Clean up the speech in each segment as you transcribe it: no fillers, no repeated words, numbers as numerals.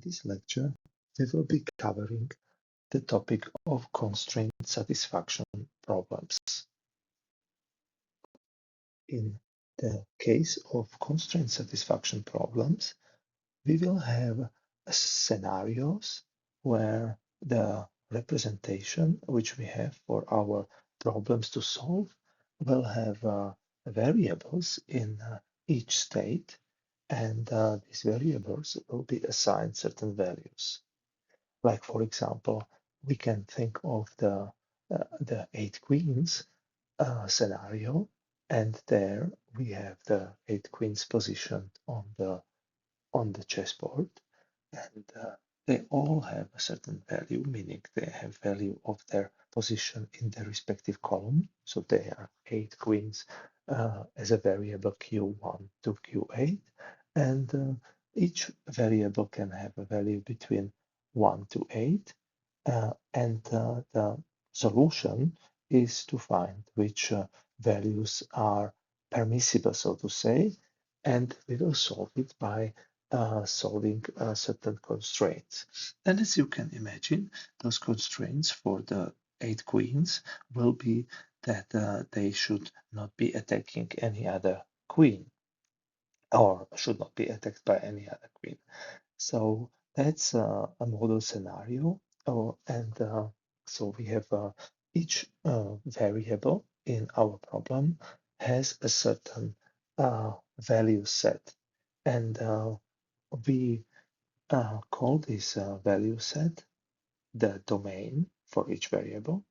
this lecture, we will be covering the topic of constraint satisfaction problems. In the case of constraint satisfaction problems, we will have scenarios where the representation which we have for our problems to solve will have variables in each state, and these variables will be assigned certain values. Like, for example, we can think of the 8 queens scenario, and there we have the 8 queens positioned on the chessboard, and they all have a certain value, meaning they have value of their position in their respective column. So they are 8 queens as a variable q1 to q8, and each variable can have a value between 1 to 8, and the solution is to find which values are permissible, so to say, and we will solve it by solving certain constraints. And as you can imagine, those constraints for the 8 queens will be that they should not be attacking any other queen, or should not be attacked by any other queen. So that's a model scenario, and so we have each variable in our problem has a certain value set, and we call this value set the domain for each variable.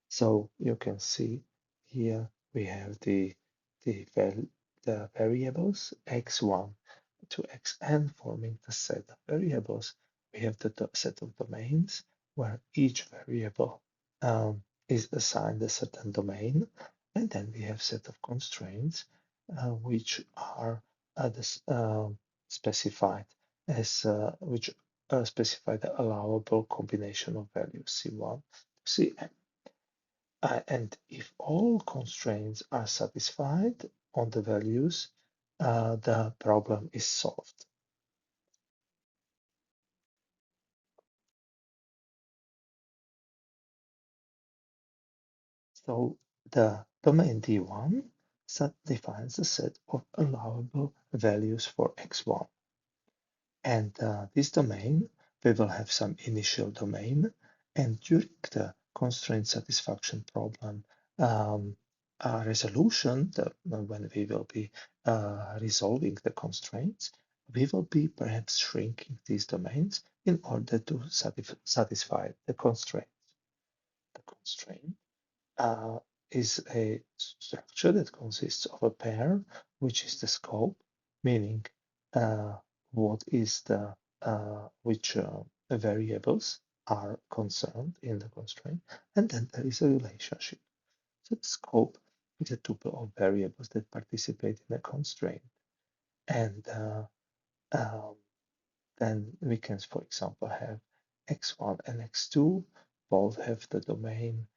So you can see here we have the variables x1 to xn forming the set of variables. We have the set of domains where each variable is assigned a certain domain, and then we have set of constraints which are specified as which specify the allowable combination of values c1 to cn. And if all constraints are satisfied on the values, the problem is solved. So the domain D1 defines a set of allowable values for x1. And this domain, we will have some initial domain, and during the constraint satisfaction problem resolution, when we will be resolving the constraints, we will be perhaps shrinking these domains in order to satisfy the constraints. The constraint is a structure that consists of a pair, which is the scope, meaning what is the which variables are concerned in the constraint, and then there is a relationship. So the scope is a tuple of variables that participate in a constraint, and then we can, for example, have x1 and x2 both have the domain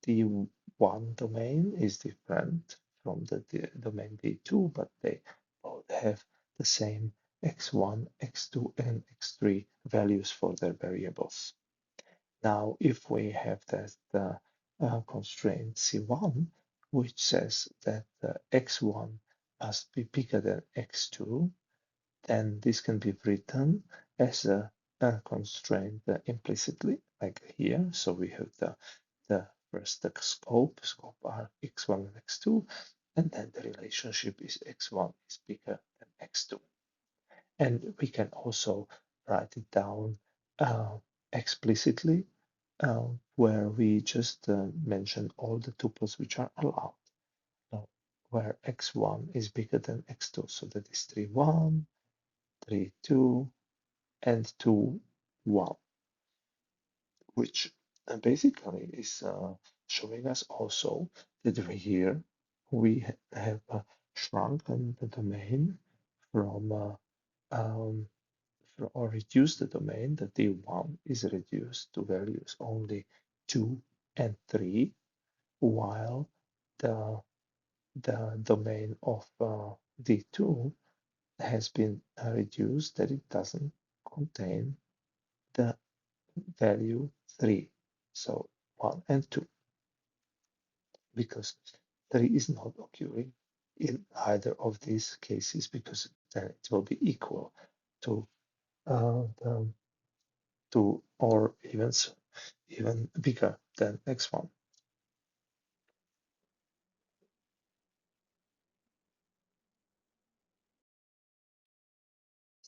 D1 domain is different from the domain D2, but they both have the same x1, x2, and x3 values for their variables. Now, if we have the constraint C1, which says that x1 must be bigger than x2, then this can be written as a constraint implicitly, like here. So we have the first the scope are x1 and x2, and then the relationship is x1 is bigger than x2. And we can also write it down explicitly, where we just mention all the tuples which are allowed. Now, where x1 is bigger than x2, so that is 3, 1, 3, 2, and 2, 1, which basically is showing us also that here we have shrunken the domain from or reduced the domain. The D1 is reduced to values only 2 and 3, while the domain of D2 has been reduced that it doesn't contain the value 3. So 1 and 2, because 3 is not occurring in either of these cases, because then it will be equal to the 2, or even bigger than x1.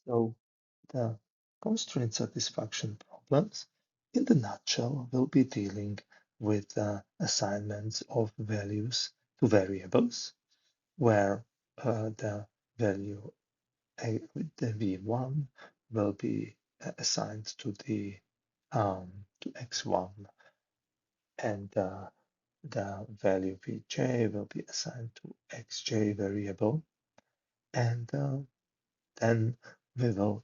So the constraint satisfaction problems, in the nutshell, will be dealing with assignments of values to variables, where the value the v1 will be assigned to x1, and the value vj will be assigned to xj variable, and then we will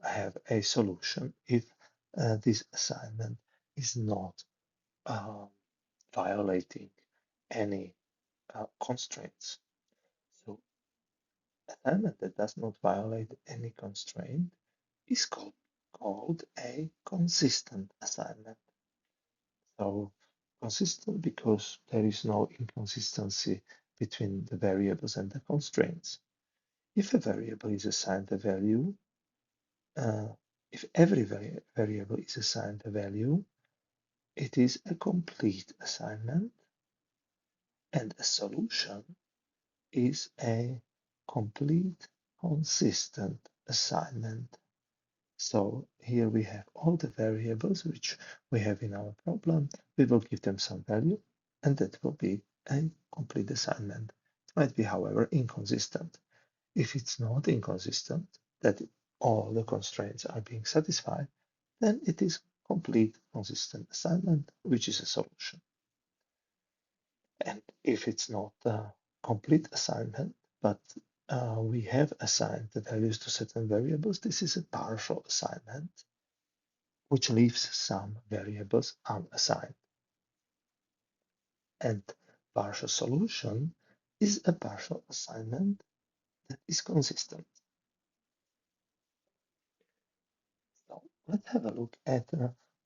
have a solution if this assignment is not uh, violating any constraints. So assignment that does not violate any constraint is called a consistent assignment. So consistent because there is no inconsistency between the variables and the constraints. If a variable is assigned a value, uh, if every variable is assigned a value, it is a complete assignment, and a solution is a complete, consistent assignment. So here we have all the variables which we have in our problem. We will give them some value, and that will be a complete assignment. It might be, however, inconsistent. If it's not inconsistent, that all the constraints are being satisfied, then it is complete consistent assignment, which is a solution. And if it's not a complete assignment, but we have assigned the values to certain variables, this is a partial assignment, which leaves some variables unassigned. And partial solution is a partial assignment that is consistent. So let's have a look at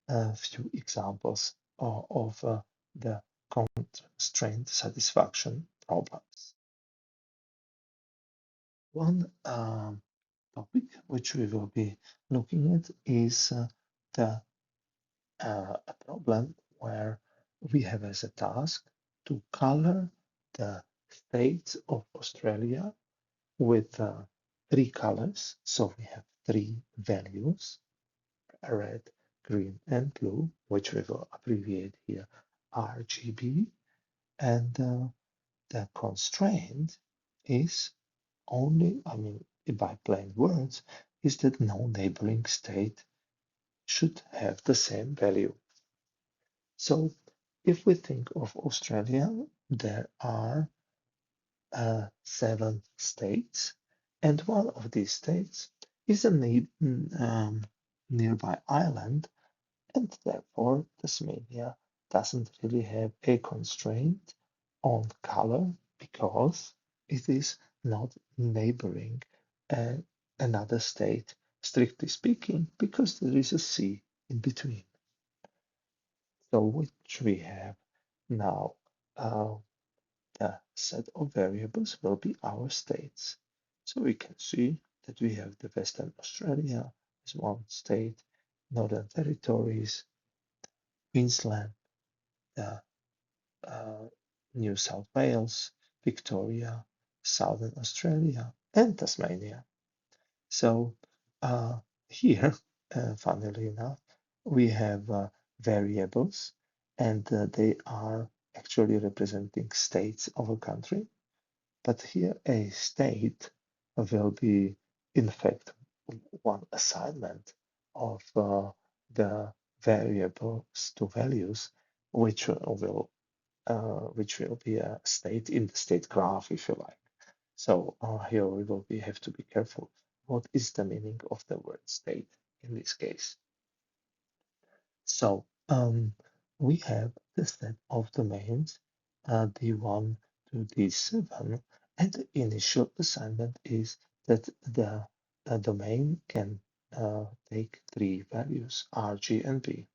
a few examples of the constraint satisfaction problems. One topic which we will be looking at is a problem where we have as a task to color the states of Australia with 3 colors. So we have 3 values: red, green, and blue, which we will abbreviate here RGB. And the constraint is only, I mean, by plain words, is that no neighboring state should have the same value. So if we think of Australia, there are 7 states, and one of these states is a nearby island, and therefore Tasmania doesn't really have a constraint on color because it is not neighboring uh, another state, strictly speaking, because there is a sea in between. So which we have now, the set of variables will be our states. So we can see that we have the Western Australia as one state, Northern Territories, Queensland, the New South Wales, Victoria, Southern Australia, and Tasmania. So here, funnily enough, we have variables, and they are actually representing states of a country. But here, a state will be, in fact, one assignment of the variables to values, which will be a state in the state graph, if you like. So here we will have to be careful. What is the meaning of the word state in this case? So we have the set of domains D1 to D7, and the initial assignment is that the domain can take three values, R, G, and B.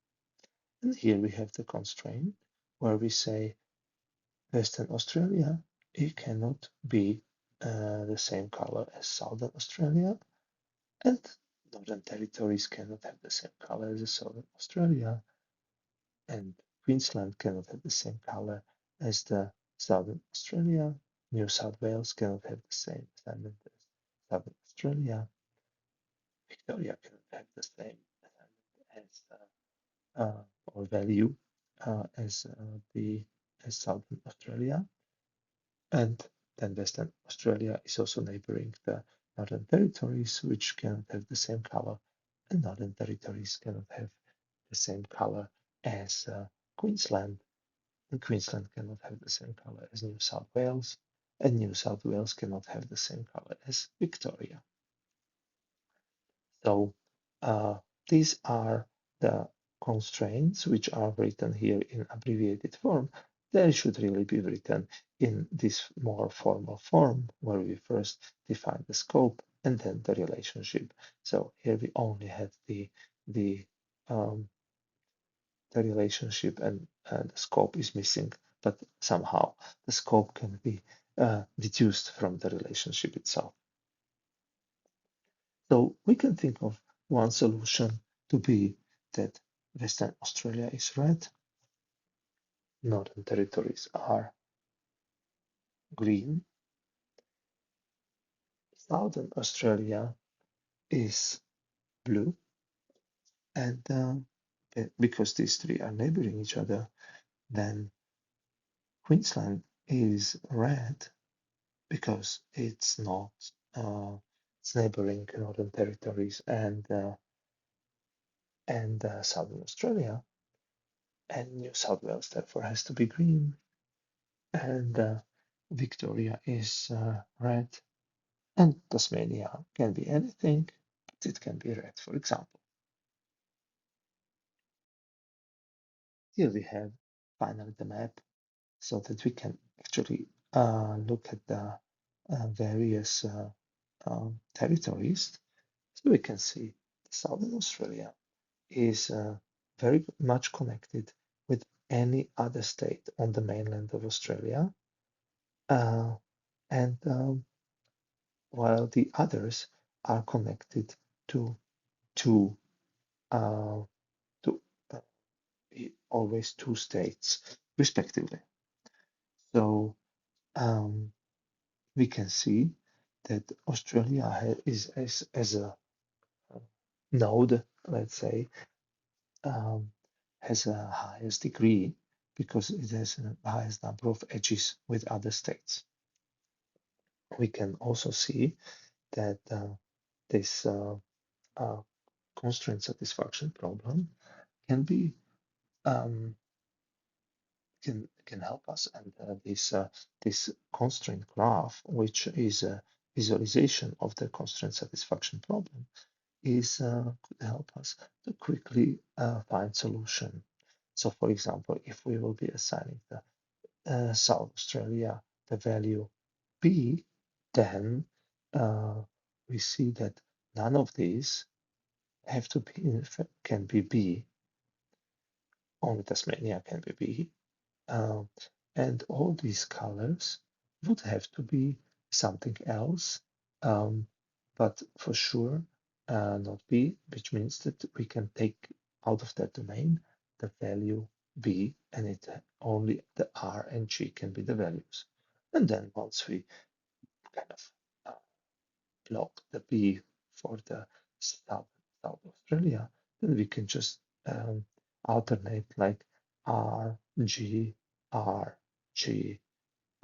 And here we have the constraint where we say Western Australia, it cannot be the same color as Southern Australia, and Northern Territories cannot have the same color as the Southern Australia, and Queensland cannot have the same color as the Southern Australia. New South Wales cannot have the same assignment as Southern Australia. Victoria cannot have the same assignment or value as the as Southern Australia. And then Western Australia is also neighboring the Northern Territories, which cannot have the same color, and Northern Territories cannot have the same color as Queensland, and Queensland cannot have the same color as New South Wales, and New South Wales cannot have the same color as Victoria. So these are the constraints which are written here in abbreviated form. They should really be written in this more formal form where we first define the scope and then the relationship. So here we only have the um, the relationship and the scope is missing, but somehow the scope can be deduced from the relationship itself. So we can think of one solution to be that Western Australia is red, Northern Territories are green, Southern Australia is blue, and because these three are neighboring each other, then Queensland is red because it's not it's neighboring Northern Territories and Southern Australia, and New South Wales therefore has to be green, and Victoria is red, and Tasmania can be anything, but it can be red, for example. Here we have finally the map so that we can actually look at the various territories. So we can see Southern Australia is very much connected with any other state on the mainland of Australia. And while the others are connected to two uh, to always two states respectively. So we can see that Australia is as a node, let's say, um, has a highest degree because it has the highest number of edges with other states. We can also see that this uh, constraint satisfaction problem can be um, can help us, and this constraint graph, which is a visualization of the constraint satisfaction problem, is could help us to quickly find solution. So, for example, if we will be assigning the South Australia the value b, then we see that none of these have to be can be b. Only Tasmania can be b, um, and all these colors would have to be something else, but for sure not b, which means that we can take out of that domain the value b, and it only the r and g can be the values. And then once we kind of block the b for the South Australia, then we can just alternate like r, g, r, g,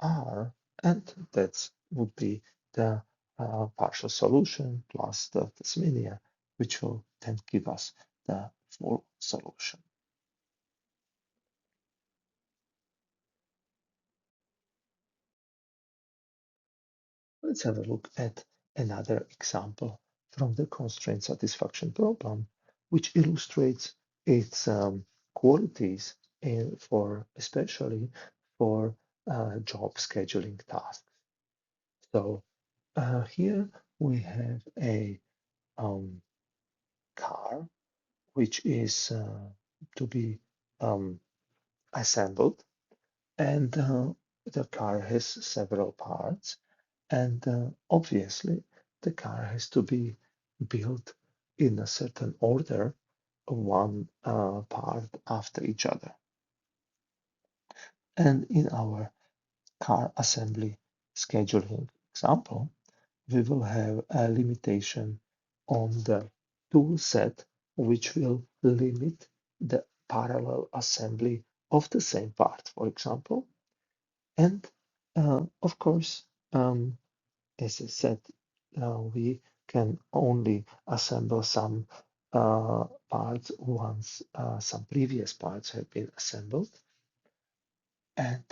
r, and that would be the partial solution plus the Tasmania, which will then give us the full solution. Let's have a look at another example from the constraint satisfaction problem, which illustrates its qualities for especially for job scheduling tasks. So here we have a um, car which is to be um, assembled, and the car has several parts, and obviously the car has to be built in a certain order, one part after each other. And in our car assembly scheduling example, we will have a limitation on the tool set, which will limit the parallel assembly of the same part, for example. And of course, as I said, we can only assemble some parts once some previous parts have been assembled. And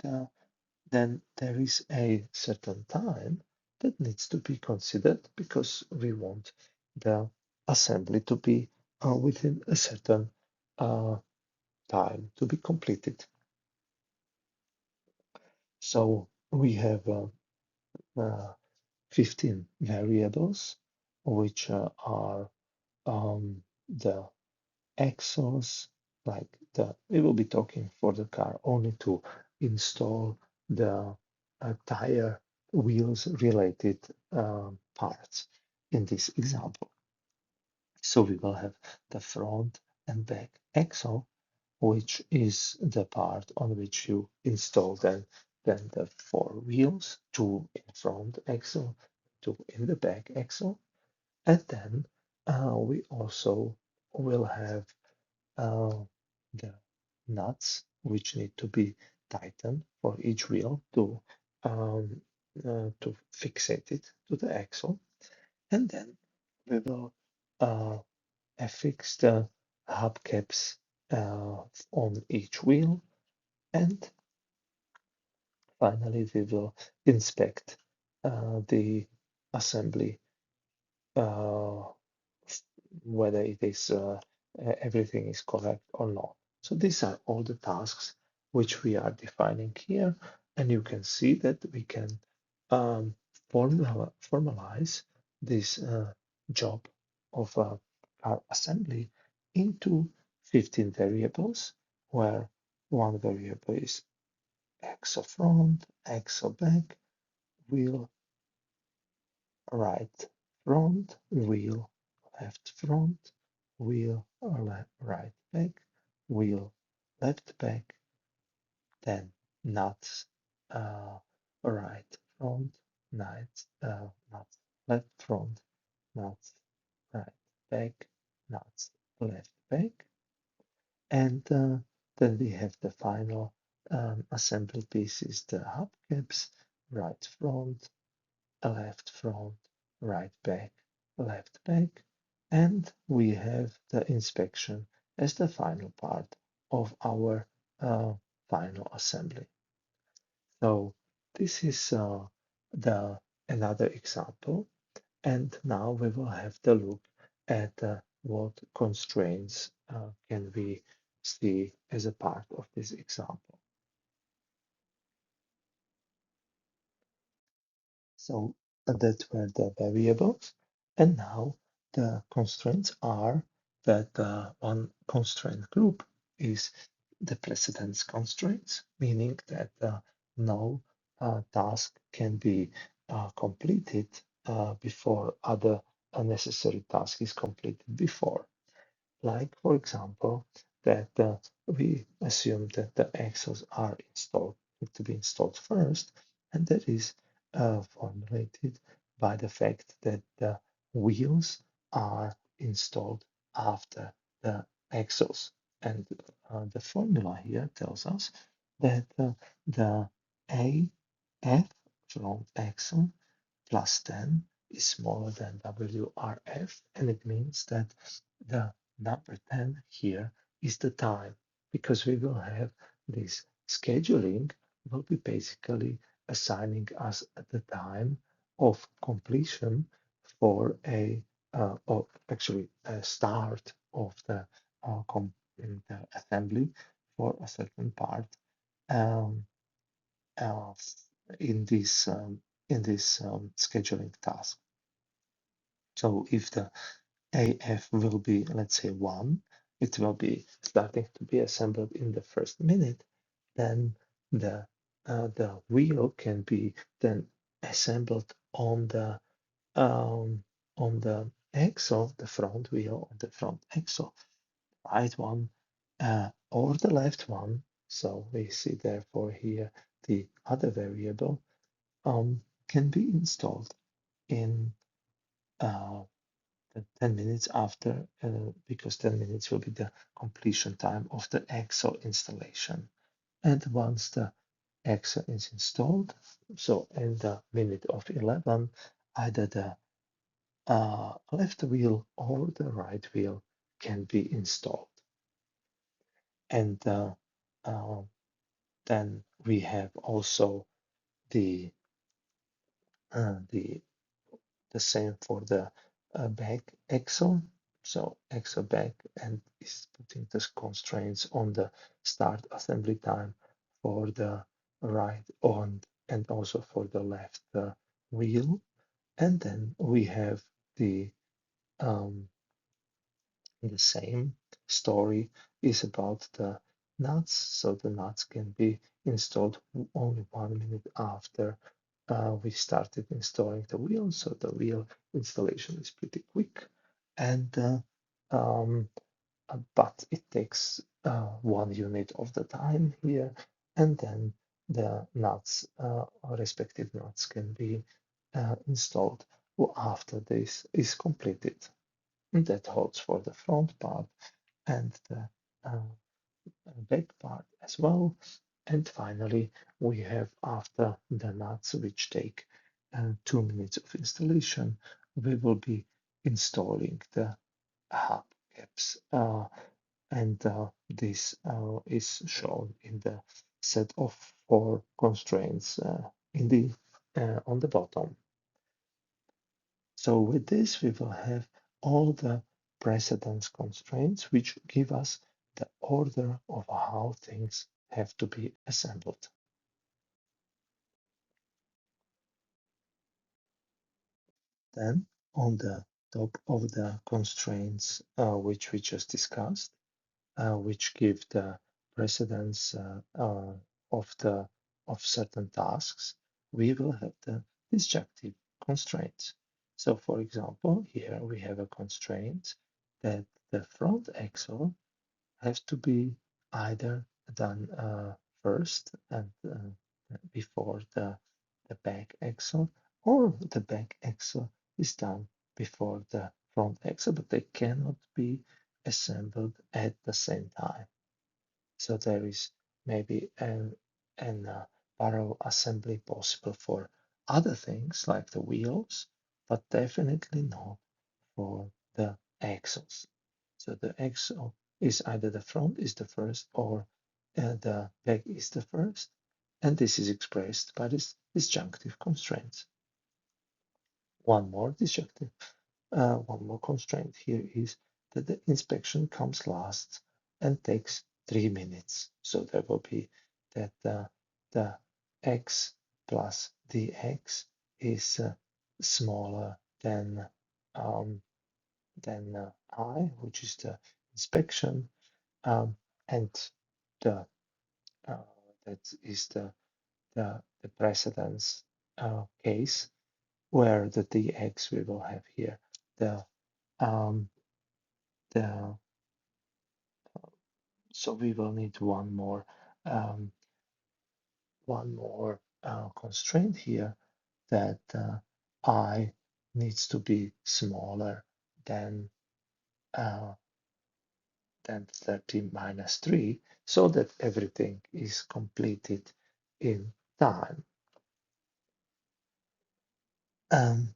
then there is a certain time that needs to be considered because we want the assembly to be within a certain uh, time to be completed. So we have uh, 15 variables, which are the axles, like we will be talking for the car only to install the tire wheels related parts in this example. So we will have the front and back axle, which is the part on which you install then the four wheels, two in front axle, two in the back axle. And then we also will have uh, the nuts which need to be tightened for each wheel to fixate it to the axle, and then we will affix the hubcaps on each wheel, and finally we will inspect the assembly, uh, whether it is everything is correct or not. So these are all the tasks which we are defining here, and you can see that we can um, formalize this job of our assembly into 15 variables, where one variable is axle front, axle back, wheel right front, wheel left front, wheel right back, wheel left back, then nuts right front, nuts left front, nuts right back, nuts left back, and then we have the final assembly pieces, the hubcaps, right front, left front, right back, left back, and we have the inspection as the final part of our final assembly. So this is the another example, and now we will have to look at what constraints can we see as a part of this example. So that were the variables. And now the constraints are that one constraint group is the precedence constraints, meaning that no task can be completed before other unnecessary task is completed before. Like, for example, that we assume that the axles are installed, need to be installed first, and that is formulated by the fact that the wheels are installed after the axles. And the formula here tells us that the AF front axle plus 10 is smaller than WRF, and it means that the number 10 here is the time, because we will have this scheduling will be basically assigning us the time of completion for or actually a start of the assembly for a certain part um, uh, in this scheduling task. So if the AF will be, let's say, 1, it will be starting to be assembled in the first minute, then the wheel can be then assembled um, on the axle, the front wheel on the front axle, right one or the left one. So we see therefore here the other variable can be installed in uh, 10 minutes after, because 10 minutes will be the completion time of the axle installation. And once the axle is installed, so in the minute of 11, either the left wheel or the right wheel can be installed. And uh, then we have also the the same for the back axle. So axle back and is putting the constraints on the start assembly time for the right on and also for the left wheel. And then we have um, the same story is about the nuts. So the nuts can be installed only 1 minute after we started installing the wheel. So the wheel installation is pretty quick, and um, but it takes 1 unit of the time here, and then the nuts, respective nuts, can be installed after this is completed. And that holds for the front part and the back part as well. And finally, we have after the nuts, which take 2 minutes of installation, we will be installing the hub caps. And this is shown in the set of 4 constraints in the on the bottom. So with this, we will have all the precedence constraints, which give us the order of how things have to be assembled. Then, on the top of the constraints, which we just discussed, which give the precedence of the of certain tasks, we will have the disjunctive constraints. So, for example, here we have a constraint that the front axle has to be either done first and before the back axle, or the back axle is done before the front axle, but they cannot be assembled at the same time. So there is maybe an parallel assembly possible for other things like the wheels, but definitely not for the axles. So the axle is either the front is the first or the back is the first, and this is expressed by this disjunctive constraints. One more constraint here is that the inspection comes last and takes 3 minutes. So there will be that the x plus dx is smaller um, than I, which is the inspection, and the uh, that is the precedence case where the dx we will have here the um, the so we will need um, one more constraint here that I needs to be smaller than uh, than 30 minus 3 so that everything is completed in time.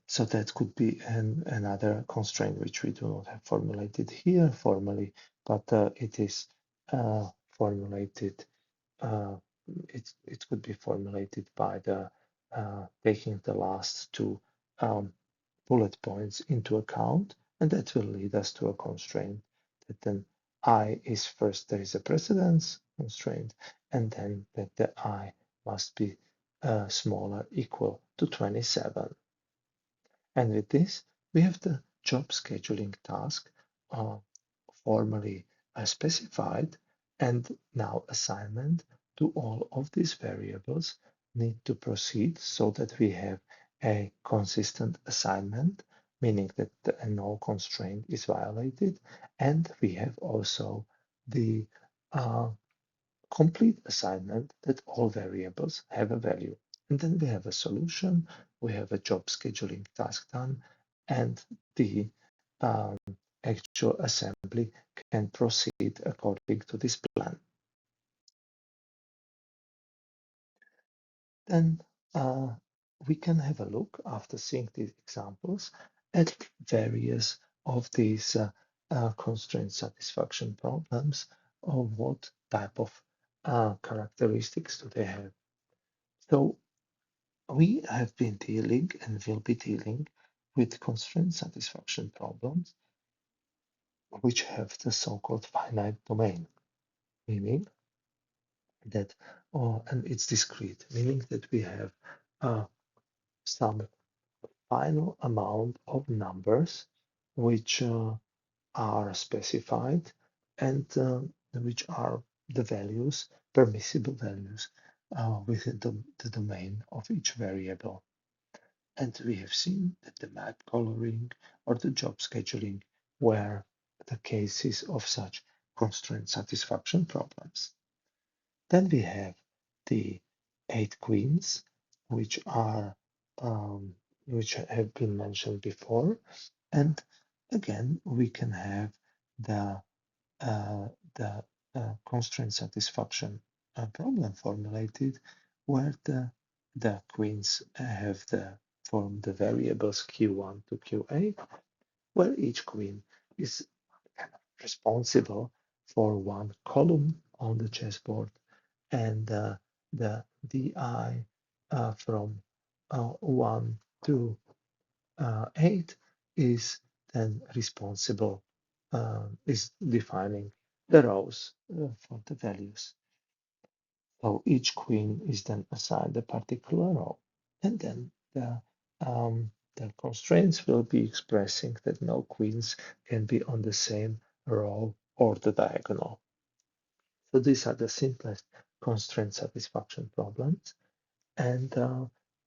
So that could be another constraint which we do not have formulated here formally, but it is formulated. Uh, it could be formulated by the taking the last two bullet points into account, and that will lead us to a constraint that then I is first. There is a precedence constraint, and then that the I must be smaller equal to 27. And with this, we have the job scheduling task formally specified, and now assignment to all of these variables need to proceed so that we have a consistent assignment, meaning that no constraint is violated, and we have also the uh, complete assignment that all variables have a value. And then we have a solution, we have a job scheduling task done, and the um, actual assembly can proceed according to this plan. Then we can have a look after seeing these examples at various of these constraint satisfaction problems, or what type of characteristics do they have. So we have been dealing and will be dealing with constraint satisfaction problems which have the so-called finite domain, meaning that, and it's discrete, meaning that we have some final amount of numbers which are specified, and which are the values, permissible values within the domain of each variable. And we have seen that the map coloring or the job scheduling were the cases of such constraint satisfaction problems. Then we have the 8 queens, which are which have been mentioned before, and again we can have the uh, the constraint satisfaction problem formulated where the queens have the form the variables q1 to q8, where each queen is kind of responsible for one column on the chessboard, and the di from 1 to 8 is then responsible, is defining the rows for the values. So each queen is then assigned a particular row, and then the constraints will be expressing that no queens can be on the same row or the diagonal. So these are the simplest constraint satisfaction problems. And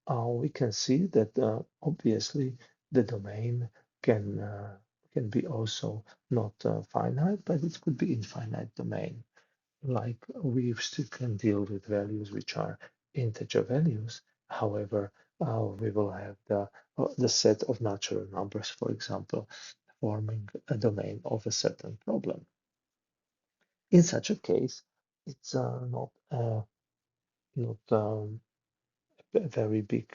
we can see that obviously the domain can be also not finite, but it could be infinite domain. Like we still can deal with values which are integer values. However, we will have the set of natural numbers, for example, forming a domain of a certain problem. In such a case, it's not a very big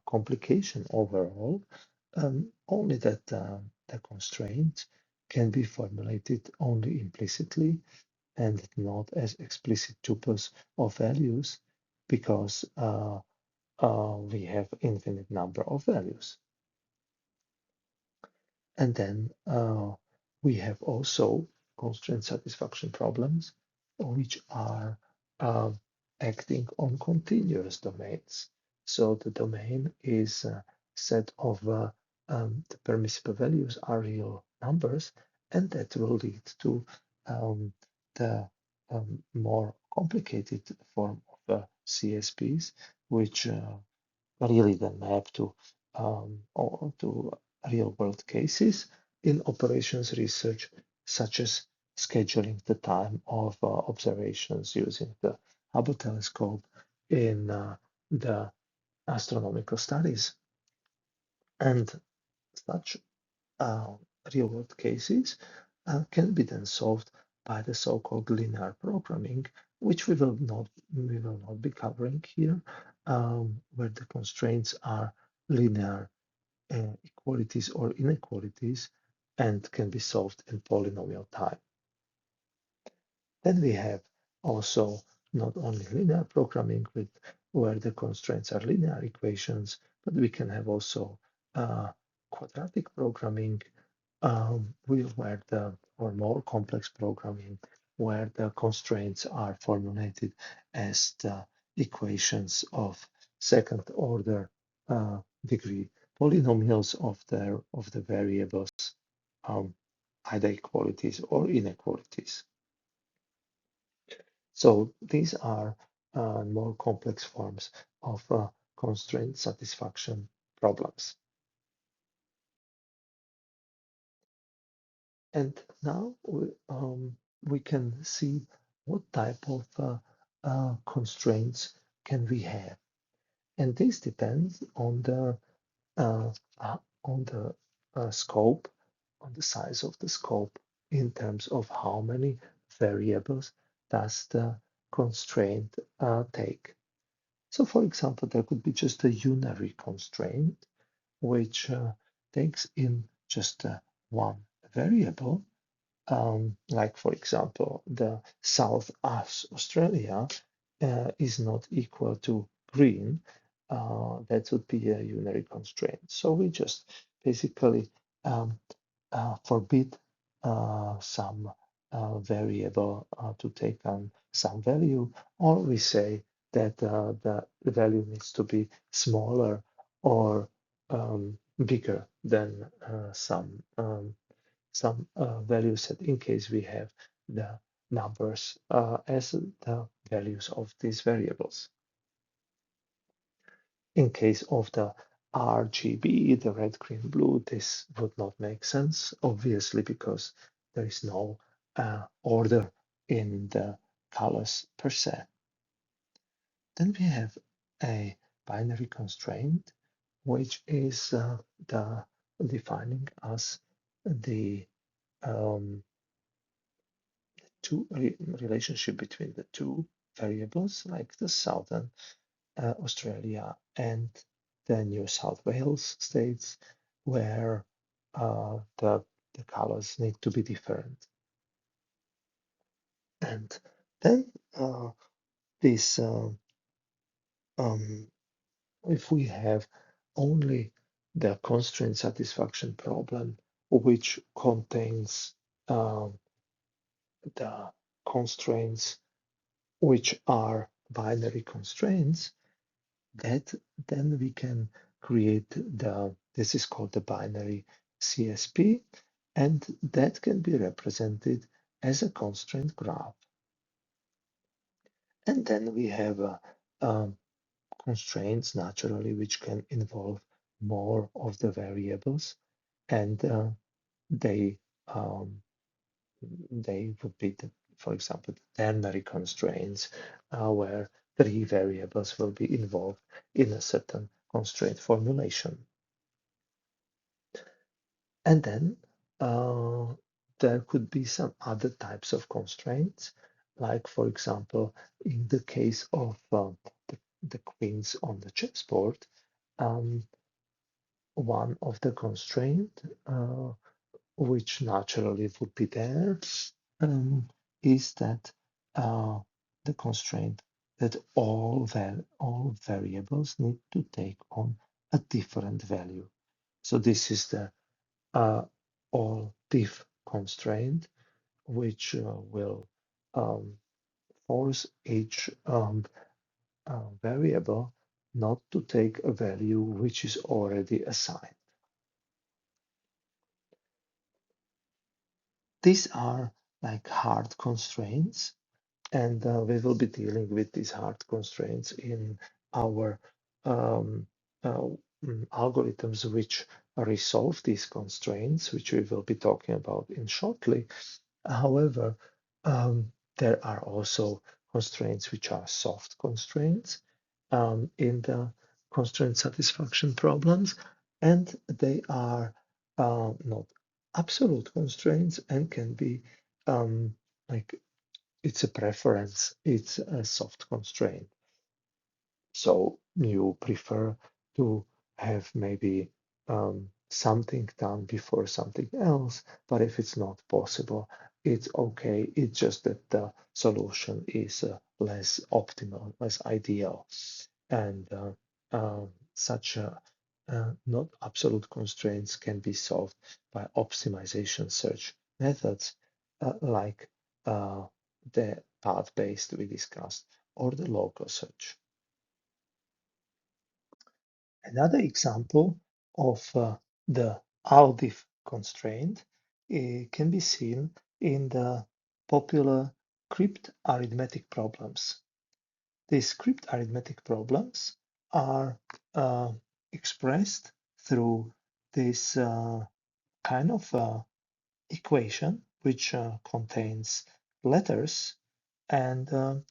complication overall, only that the constraint can be formulated only implicitly and not as explicit tuples of values, because we have infinite number of values. And then we have also constraint satisfaction problems, which are uh, acting on continuous domains. So the domain is a set of the permissible values are real numbers, and that will lead to the more complicated form of CSPs, which really then map to or to real world cases in operations research, such as scheduling the time of observations using the Hubble telescope in the astronomical studies. And such real world cases can be then solved by the so-called linear programming, which we will not be covering here, where the constraints are linear equalities or inequalities and can be solved in polynomial time. Then we have also not only linear programming with where the constraints are linear equations, but we can have also quadratic programming where the or more complex programming where the constraints are formulated as the equations of second order degree polynomials of the variables, um, either equalities or inequalities. So these are more complex forms of constraint satisfaction problems. And now we can see what type of constraints can we have. And this depends uh, on the scope, on the size of the scope in terms of how many variables does the constraint take. So for example, there could be just a unary constraint, which takes in just one variable, like for example, the South Australia is not equal to green. That would be a unary constraint. So we just basically um, forbid some variable to take on some value, or we say that the value needs to be smaller or bigger than some value set in case we have the numbers as the values of these variables. In case of the RGB, the red, green, blue, this would not make sense, obviously, because there is no order in the colors per se. Then we have a binary constraint, which is the defining as the relationship between the two variables, like the Southern Australia and the New South Wales states, where the colors need to be different. And then this, if we have only the constraint satisfaction problem, which contains the constraints which are binary constraints, that then we can create this is called the binary CSP, and that can be represented as a constraint graph. And then we have constraints naturally which can involve more of the variables, and they um, they would be, for example, the ternary constraints, where three variables will be involved in a certain constraint formulation. And then there could be some other types of constraints, like, for example, in the case of the queens on the chessboard, um, one of the constraints which naturally would be there, is that the constraint that all variables need to take on a different value. So this is the all diff constraint, which will force each variable not to take a value which is already assigned. These are like hard constraints, and we will be dealing with these hard constraints in our um, uh, algorithms which resolve these constraints, which we will be talking about in shortly. However, there are also constraints which are soft constraints in the constraint satisfaction problems, and they are not absolute constraints and can be like it's a preference, it's a soft constraint. So you prefer to have maybe something done before something else, but if it's not possible, it's okay. It's just that the solution is less optimal, less ideal. And such not absolute constraints can be solved by optimization search methods like the path-based we discussed or the local search. Another example of the ALDIF constraint can be seen in the popular crypt arithmetic problems. These crypt arithmetic problems are expressed through this kind of equation which contains letters, and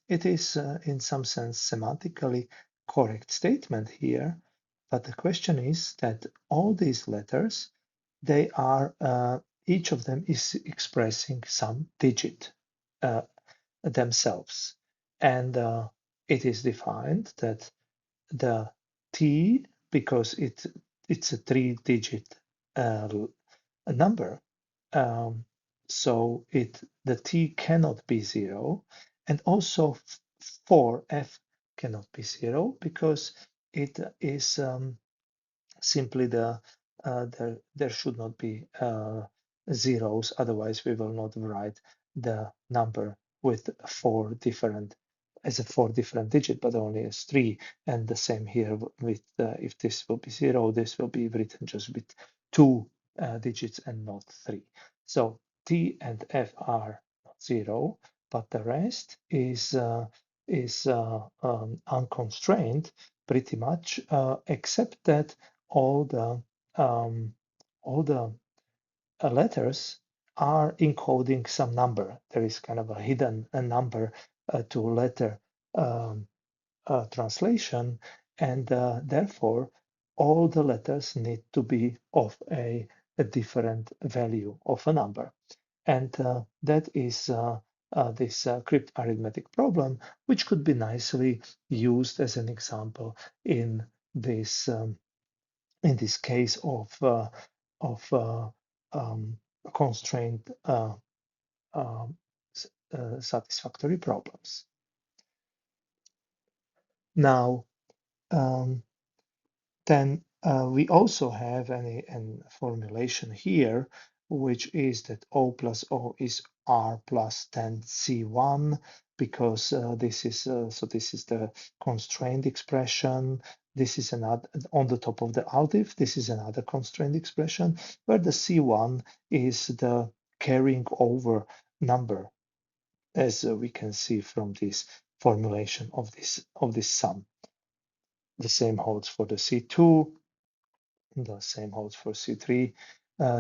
it is in some sense semantically correct statement here, but the question is that all these letters, they are each of them is expressing some digit uh, themselves, and it is defined that the t, because it's a three-digit uh, number, um, so the t cannot be zero, and also for f cannot be zero because it is simply there should not be zeros, otherwise we will not write the number with four different as a four different digit, but only as three. And the same here with if this will be zero, this will be written just with two digits and not three. So t and f are not zero, but the rest is unconstrained pretty much, except that all the um, all the letters are encoding some number. There is kind of a hidden a number to letter um, translation, and therefore all the letters need to be of a different value of a number. And that is this crypt arithmetic problem, which could be nicely used as an example in this in this case of um, constraint um, satisfactory problems. Now, um, then we also have an formulation here, which is that O plus O is R plus 10C1, because this is so this is the constraint expression. This is another on the top of the ALDIF. This is another constraint expression where the C1 is the carrying over number, as we can see from this formulation of this sum. The same holds for the C2. The same holds for C3.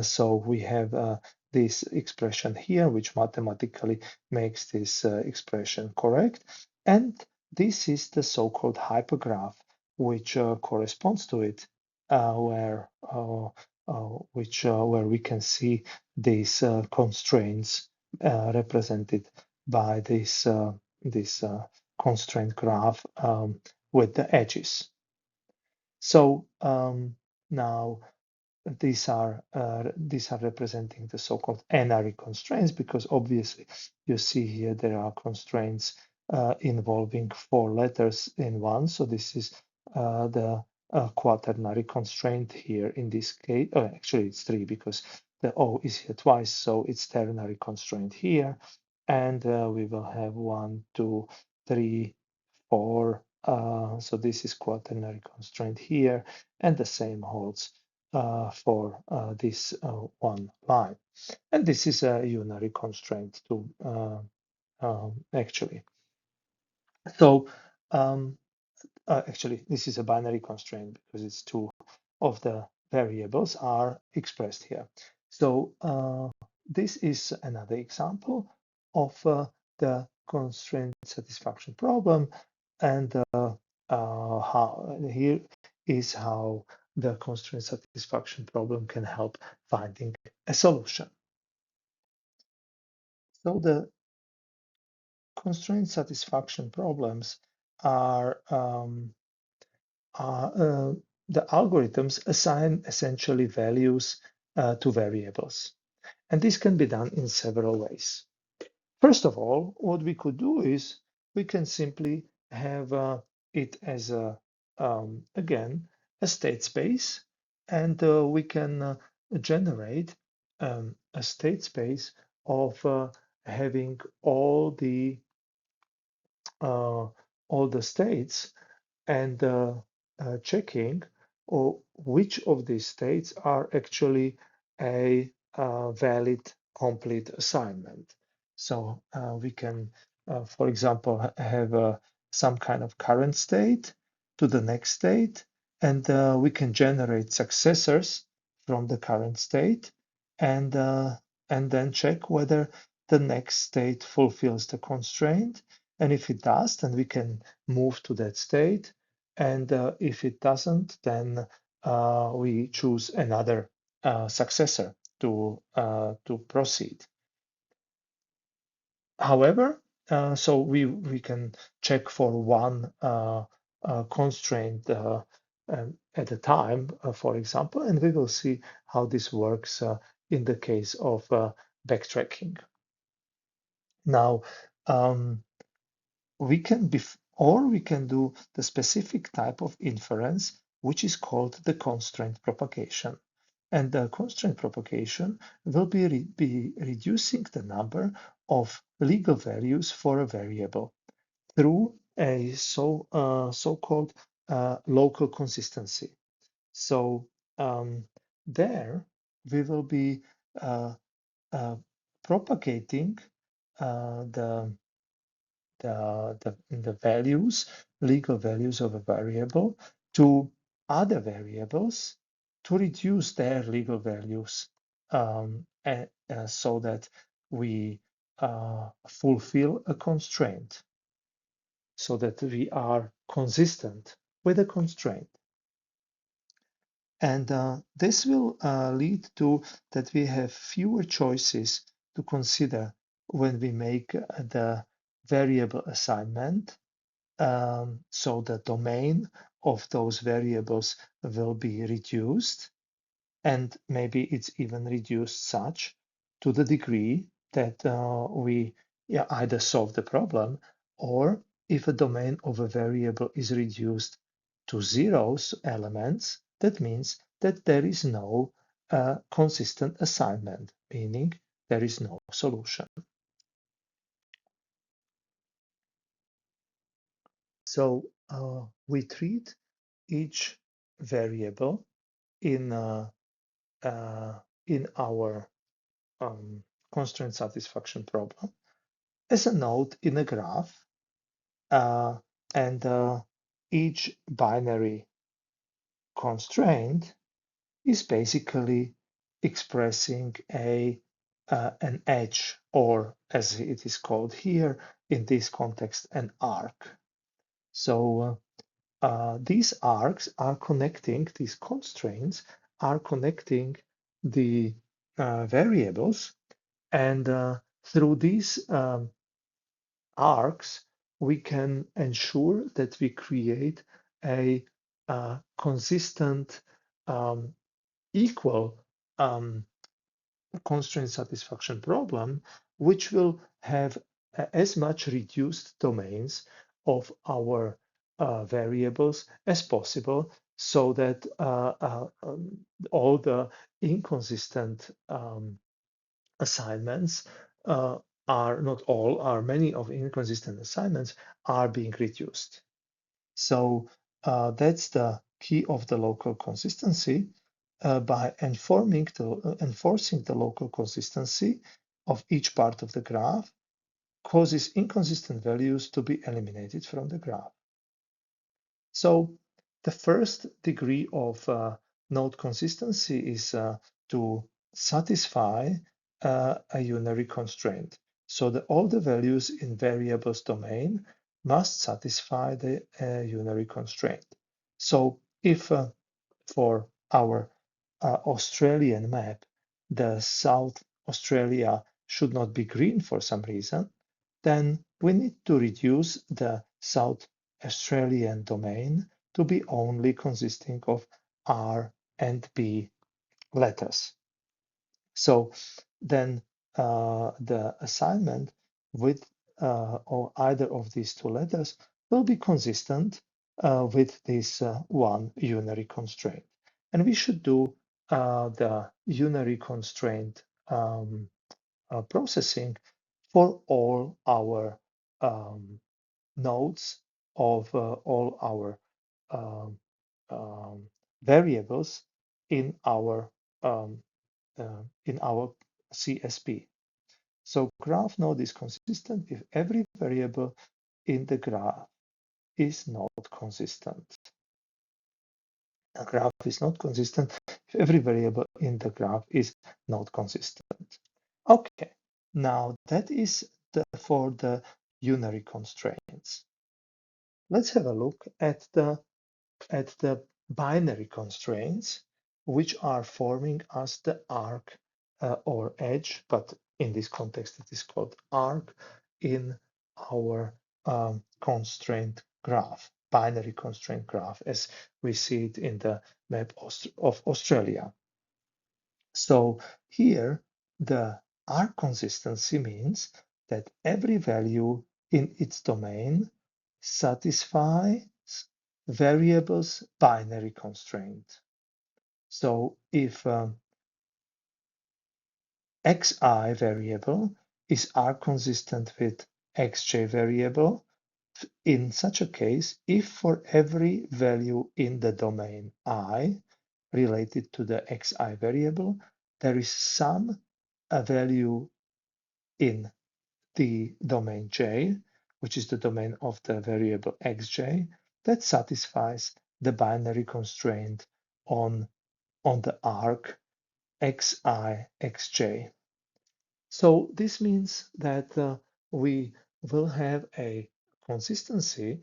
So we have this expression here, which mathematically makes this expression correct. And this is the so-called hypergraph, which corresponds to it, where we can see these constraints represented by this constraint graph with the edges. So now these are representing the so-called n-ary constraints, because obviously you see here there are constraints involving four letters in one. So this is the quaternary constraint here in this case. Oh, actually it's three because the O is here twice, so it's ternary constraint here. And we will have one, two, three, four. So this is quaternary constraint here, and the same holds for this one line. And this is a unary constraint too, actually. So actually, this is a binary constraint because it's two of the variables are expressed here. So this is another example of the constraint satisfaction problem, and how here is how the constraint satisfaction problem can help finding a solution. So the constraint satisfaction problems are the algorithms assign essentially values to variables. And this can be done in several ways. First of all, what we could do is we can simply have it as again, a state space, and we can generate a state space of having uh, all the states and checking or which of these states are actually a valid complete assignment. So we can, for example, have some kind of current state to the next state, and we can generate successors from the current state, and then check whether the next state fulfills the constraint. And if it does, then we can move to that state. And if it doesn't, then we choose another successor to proceed. However, so we can check for one constraint at a time, for example, and we will see how this works in the case of backtracking. Now, we can or we can do the specific type of inference, which is called the constraint propagation. And the constraint propagation will be reducing the number of legal values for a variable through a so-called local consistency. So there we will be uh, propagating the the values, legal values of a variable to other variables to reduce their legal values, so that we fulfill a constraint, so that we are consistent with a constraint. And this will lead to that we have fewer choices to consider when we make the variable assignment. So the domain of those variables will be reduced, and maybe it's even reduced such to the degree that we either solve the problem, or if a domain of a variable is reduced to zeros elements, that means that there is no consistent assignment, meaning there is no solution. So we treat each variable in in our constraint satisfaction problem as a node in a graph, uh, and each binary constraint is basically expressing an edge, or as it is called here in this context, an arc. So these arcs are connecting, these constraints are connecting the variables, and through these arcs, we can ensure that we create a consistent, um, equal constraint satisfaction problem, which will have as much reduced domains of our variables as possible, so that all the inconsistent assignments are not all, are many of inconsistent assignments are being reduced. So that's the key of the local consistency. By enforcing the local consistency of each part of the graph causes inconsistent values to be eliminated from the graph. So the first degree of node consistency is to satisfy a unary constraint. So that all the values in variables domain must satisfy the unary constraint. So if for our Australian map, the South Australia should not be green for some reason, then we need to reduce the South Australian domain to be only consisting of R and B letters. So then the assignment with or either of these two letters will be consistent with this one unary constraint. And we should do the unary constraint processing for all our nodes of all our um, um, variables in our CSP. So graph node is consistent if every variable in the graph is not consistent. A graph is not consistent if every variable in the graph is not consistent. Okay, now that is for the unary constraints. Let's have a look at the binary constraints, which are forming as the arc or edge, but in this context it is called arc in our constraint graph, binary constraint graph, as we see it in the map of Australia. So here the arc consistency means that every value in its domain satisfies variables binary constraint. So if xi variable is arc consistent with xj variable, in such a case, if for every value in the domain I related to the xi variable, there is some value in the domain j, which is the domain of the variable xj, that satisfies the binary constraint on the arc xi xj. So this means that we will have a consistency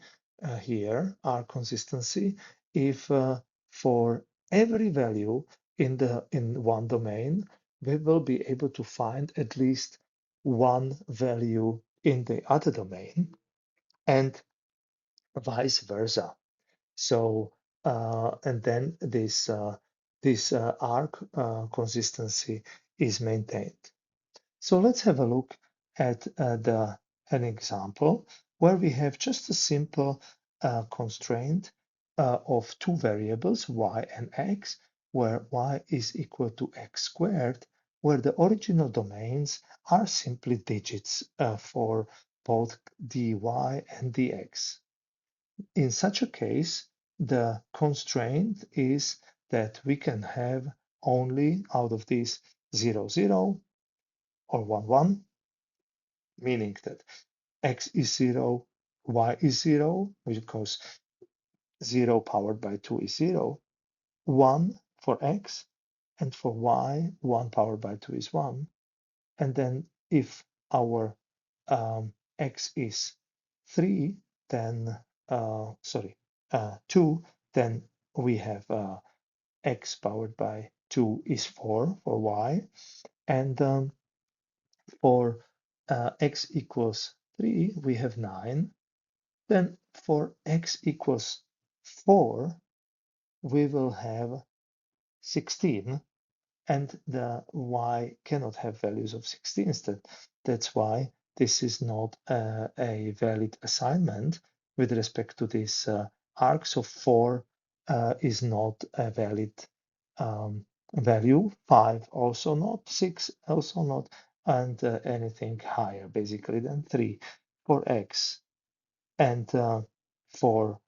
here, our consistency, if for every value in one domain, we will be able to find at least one value in the other domain, and vice versa. So and then this arc consistency is maintained. So let's have a look at an example where we have just a simple constraint of two variables, y and x, where y is equal to x squared, where the original domains are simply digits for both dy and dx. In such a case, the constraint is that we can have only out of these 0, 0 or 1, 1, meaning that x is 0, y is 0, because 0 powered by 2 is 0, 1 for x, and for y, 1 powered by 2 is 1. And then if our x is 3, then, 2, then we have x powered by 2 is 4 for y. And for x equals 3, we have 9. Then for x equals 4, we will have 16, and the y cannot have values of 16 instead. That's why this is not a valid assignment with respect to this arc. So 4 is not a valid value, 5 also not, 6 also not, and anything higher basically than 3 for x. And for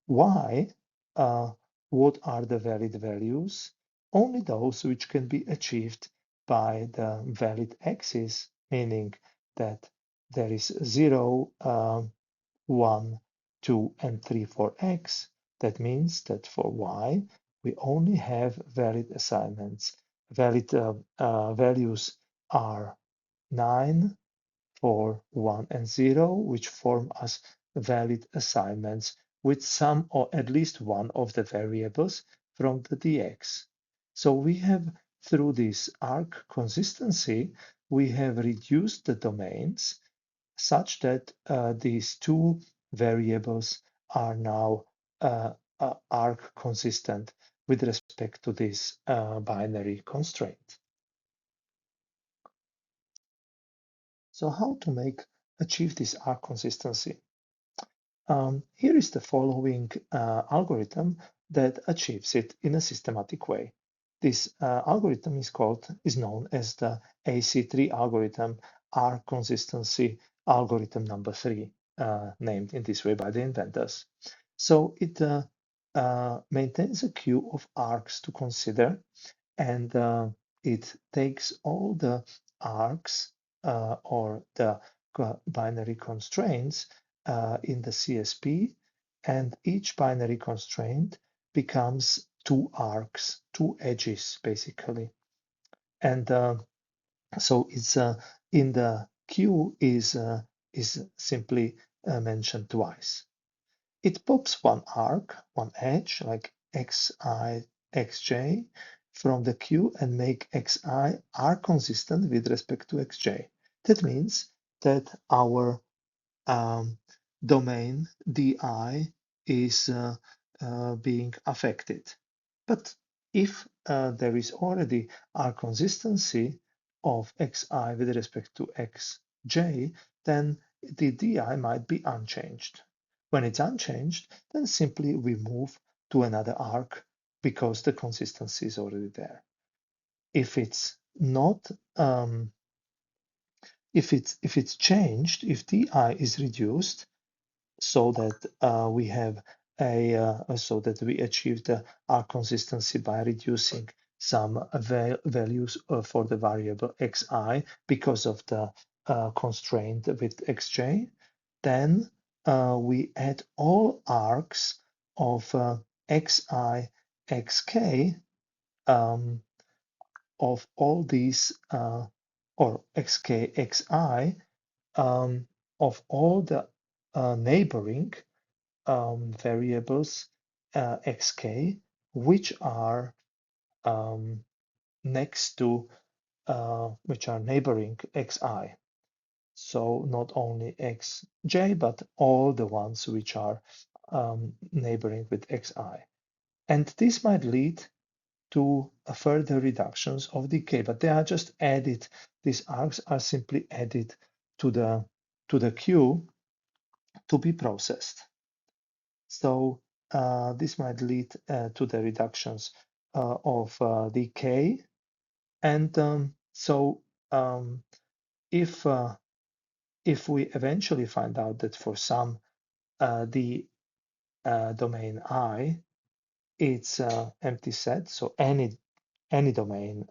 y, what are the valid values? Only those which can be achieved by the valid axis, meaning that there is 0, 1, 2, and 3 for x. That means that for y, we only have valid assignments. Valid values are 9, 4, 1, and 0, which form as valid assignments with some or at least one of the variables from the dx. So we have, through this arc consistency, we have reduced the domains such that these two variables are now arc consistent with respect to this binary constraint. So how to achieve this arc consistency? Here is the following algorithm that achieves it in a systematic way. This algorithm is known as the AC3 algorithm, arc consistency algorithm number 3, named in this way by the inventors. So it maintains a queue of arcs to consider, and it takes all the arcs or the binary constraints in the CSP, and each binary constraint becomes two arcs, two edges, basically. And so it's in the queue is simply mentioned twice. It pops one arc, one edge, like xi, xj, from the queue and make xi are consistent with respect to xj. That means that our domain di is being affected. But if there is already R consistency of xi with respect to xj, then the di might be unchanged. When it's unchanged, then simply we move to another arc because the consistency is already there. If it's not, if it's changed, if di is reduced, so that we have so that we achieve our consistency by reducing some values for the variable xi because of the constraint with xj, then we add all arcs of xi, xk of all these or xk, xi of all the neighboring variables xk, which are next to, which are neighboring xi. So not only xj, but all the ones which are neighboring with xi. And this might lead to further reductions of decay, but they are just added. These arcs are simply added to the queue to be processed. So this might lead to the reductions of decay. And so if we eventually find out that for some the domain I, it's empty set, so any domain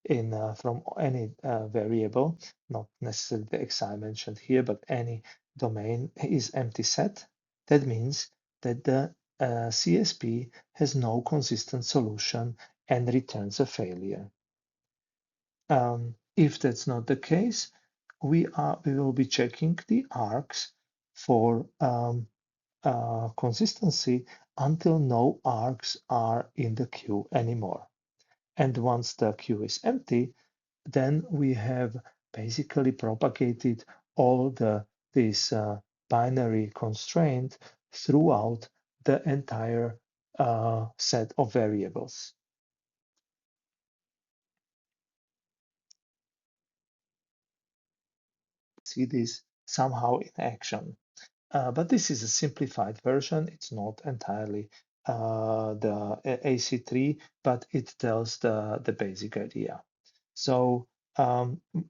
in from any variable, not necessarily the xi mentioned here, but any domain is empty set, that means that the CSP has no consistent solution and returns a failure. If that's not the case, we will be checking the arcs for consistency until no arcs are in the queue anymore. And once the queue is empty, then we have basically propagated all this binary constraint throughout the entire set of variables. See this somehow in action. But this is a simplified version. It's not entirely the AC3, but it tells the basic idea. So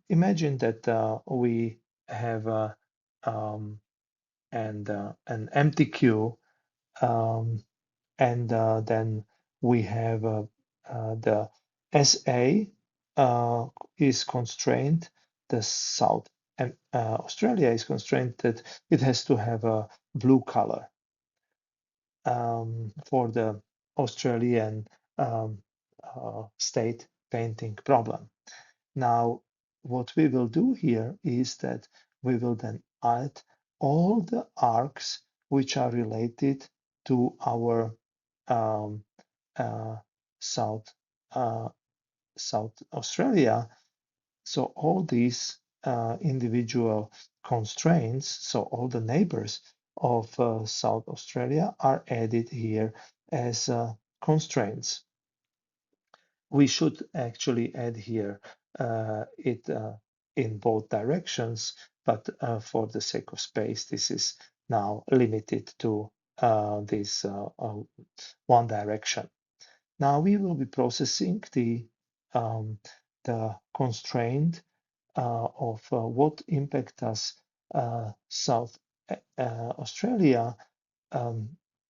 imagine that we have an empty queue, um, and then we have the SA is constrained, the South Australia is constrained that it has to have a blue color for the Australian state painting problem. Now, what we will do here is that we will then add all the arcs which are related to our um, uh, South uh, South Australia. So all these individual constraints, so all the neighbors of South Australia are added here as constraints. We should actually add here it in both directions, but for the sake of space, this is now limited to this one direction. Now we will be processing the constraint of what impact does South Australia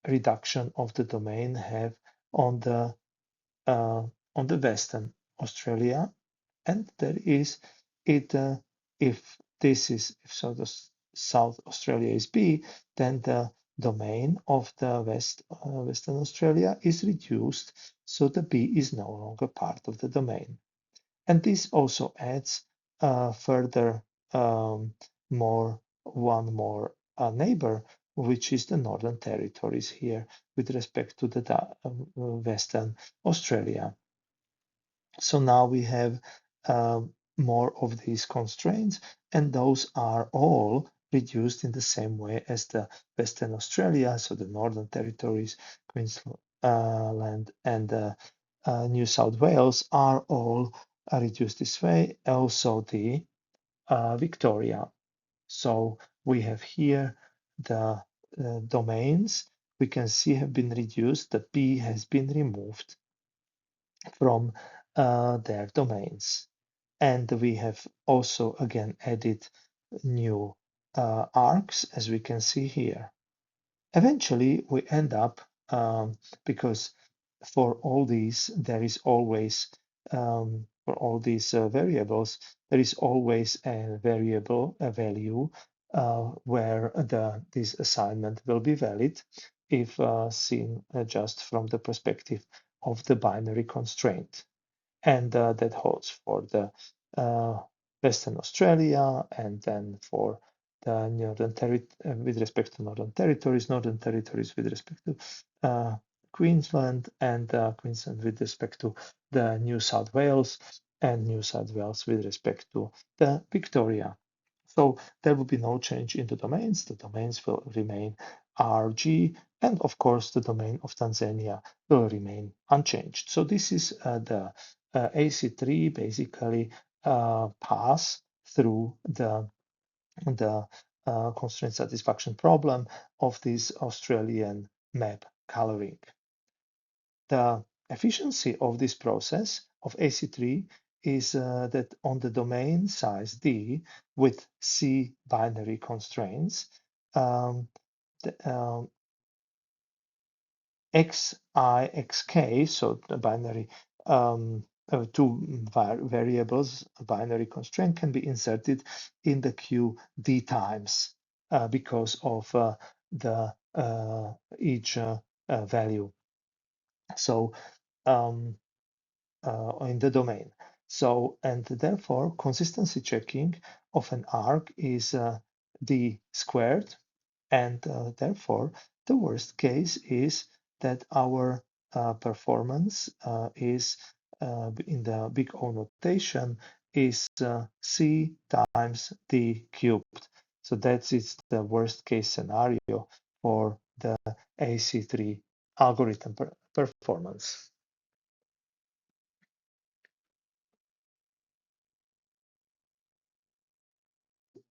reduction of the domain have on the uh, Western Australia, and there is it if this is if so the South Australia is B, then the domain of the Western Australia is reduced, so the B is no longer part of the domain. And this also adds further more one more neighbor, which is the Northern Territories here with respect to the Western Australia. So now we have more of these constraints, and those are all reduced in the same way as the Western Australia, so the Northern Territories, Queensland, and New South Wales are all reduced this way. Also the Victoria. So we have here the domains we can see have been reduced. The B has been removed from their domains. And we have also again added new arcs, as we can see here. Eventually, we end up, because for all these, there is always, for all these variables, there is always a variable, a value, where this assignment will be valid if seen just from the perspective of the binary constraint. And that holds for the uh, Western Australia, and then for the Northern Territory with respect to Northern Territories with respect to Queensland, and Queensland with respect to the New South Wales, and New South Wales with respect to the Victoria. So there will be no change in the domains. The domains will remain RG, and of course the domain of Tanzania will remain unchanged. So this is the AC3 basically pass through the constraint satisfaction problem of this Australian map coloring. The efficiency of this process of AC3 is that on the domain size D with C binary constraints, um, the, xi, xk, so the binary two variables, a binary constraint can be inserted in the queue d times because of the each value. So in the domain. So, and therefore, consistency checking of an arc is d squared, and therefore, the worst case is that our performance is in the big O notation is c times d cubed. So that's it's the worst case scenario for the AC3 algorithm performance.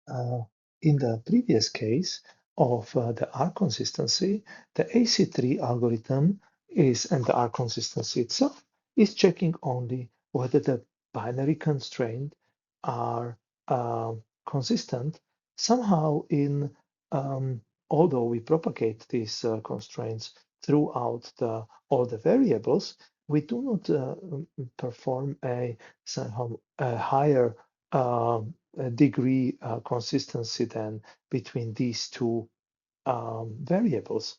Uh, in the previous case of the R consistency, the AC3 algorithm is, and the R consistency itself, is checking only whether the binary constraints are consistent. Somehow in, although we propagate these constraints throughout all the variables, we do not perform a somehow a higher degree consistency than between these two variables.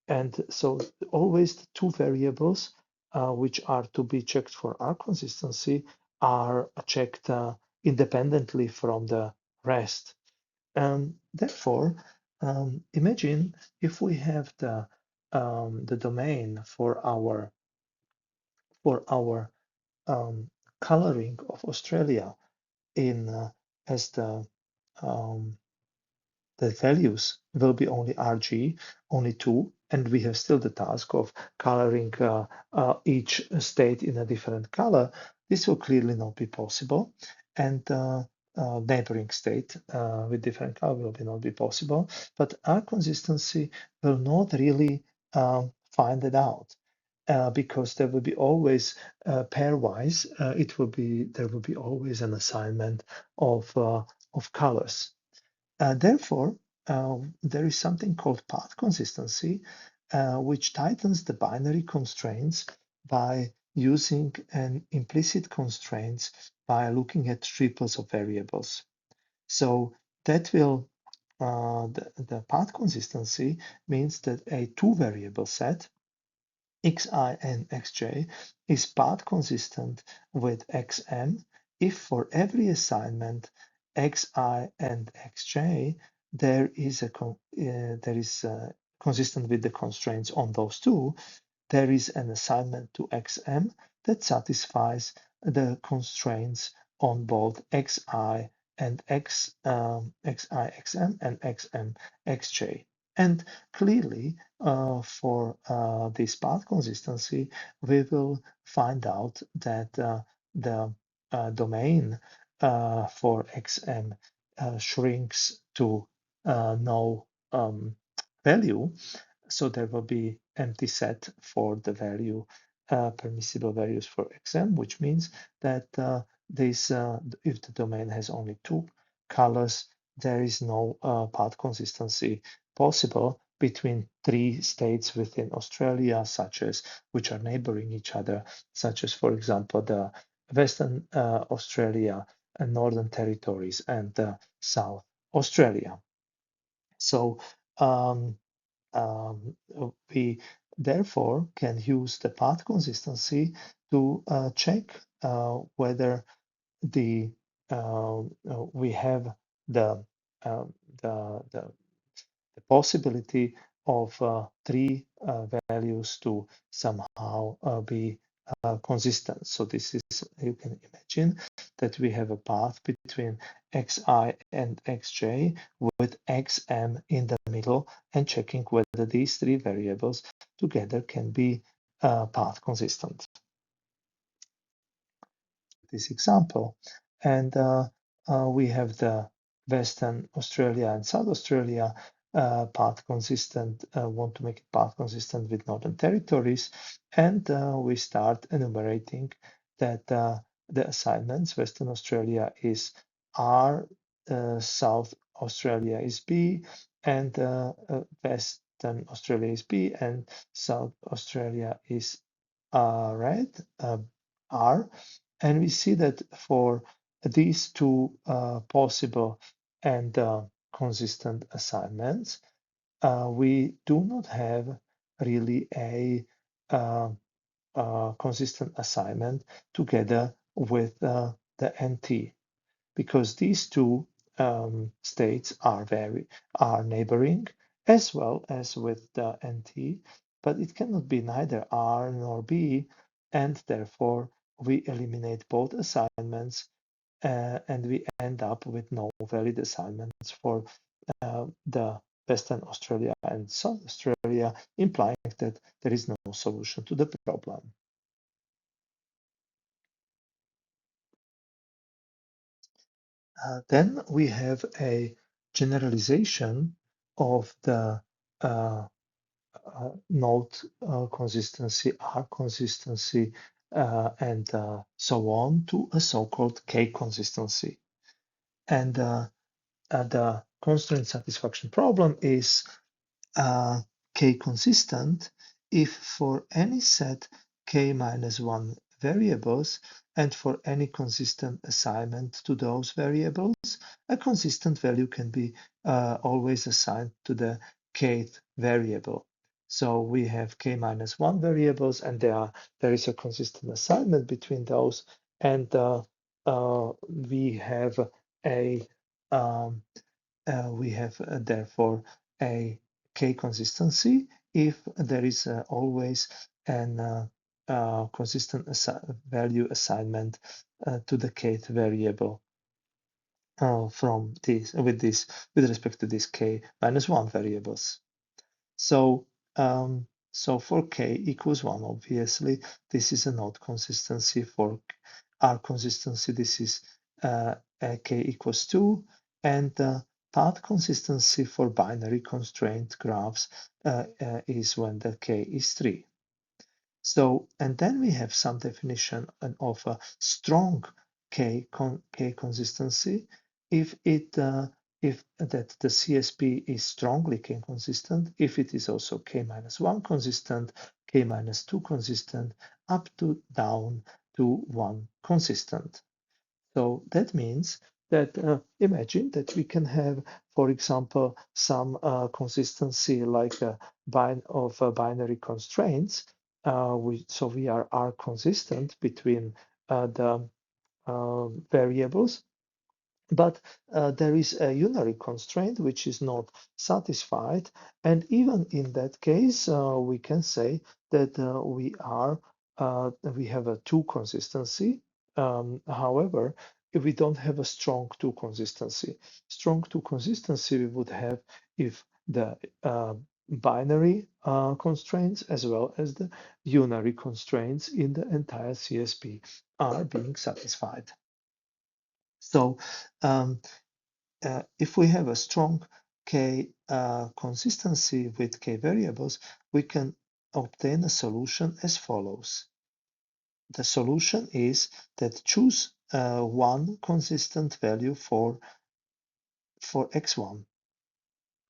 And so always the two variables which are to be checked for R consistency are checked independently from the rest. Therefore, imagine if we have the domain for our coloring of Australia in as um, the values will be only RG, only two, and we have still the task of coloring each state in a different color. This will clearly not be possible, and neighboring state with different color will not be possible. But our consistency will not really find it out. Because there will be always pairwise, it will be there will be always an assignment of colors. Therefore, there is something called path consistency, which tightens the binary constraints by using an implicit constraints by looking at triples of variables. So that will the path consistency means that a two-variable set xi and xj is path consistent with xm if for every assignment xi and xj there is consistent with the constraints on those two, there is an assignment to xm that satisfies the constraints on both xi and xm and xm xj. And clearly, for this path consistency, we will find out that the domain for xm shrinks to no value, so there will be empty set for the value permissible values for xm, which means that if the domain has only two colors, there is no path consistency possible between three states within Australia, such as which are neighboring each other, such as, for example, the Western Australia and Northern Territories and South Australia. So um, we therefore can use the path consistency to check whether the we have the, uh, the possibility of three values to somehow be consistent. So this is, you can imagine that we have a path between xi and xj with xm in the middle and checking whether these three variables together can be path consistent. This example. And we have the Western Australia and South Australia path consistent, want to make it path consistent with Northern Territories. And we start enumerating that the assignments, Western Australia is R, South Australia is B, and Western Australia is B, and South Australia is red, R. And we see that for these two possible and consistent assignments, we do not have really a consistent assignment together with the NT, because these two states are neighboring as well as with the NT, but it cannot be neither R nor B, and therefore we eliminate both assignments and we end up with no valid assignments for the Western Australia and South Australia, implying that there is no solution to the problem. Then we have a generalization of the node consistency, R consistency, and so on to a so-called K consistency. And the constraint satisfaction problem is K consistent if for any set K minus 1 variables and for any consistent assignment to those variables, a consistent value can be always assigned to the kth variable. So we have K minus 1 variables, and there is a consistent assignment between those, and we have a therefore a K consistency if there is always an consistent value assignment to the kth variable from this with respect to these K minus 1 variables. So so for K equals 1, obviously this is a node consistency. For R consistency, this is K equals 2, and path consistency for binary constraint graphs is when the K is 3. So, and then we have some definition of a strong K consistency if if that the CSP is strongly k consistent, if it is also k minus 1 consistent, k minus 2 consistent, up to down to 1 consistent. So that means that imagine that we can have, for example, some consistency like binary constraints. So we are consistent between the variables, but there is a unary constraint which is not satisfied. And even in that case, we can say that we have a two consistency. However, if we don't have a strong two consistency, strong two consistency we would have if the binary constraints as well as the unary constraints in the entire CSP are being satisfied. So if we have a strong k consistency with k variables, we can obtain a solution as follows. The solution is that choose one consistent value for x1,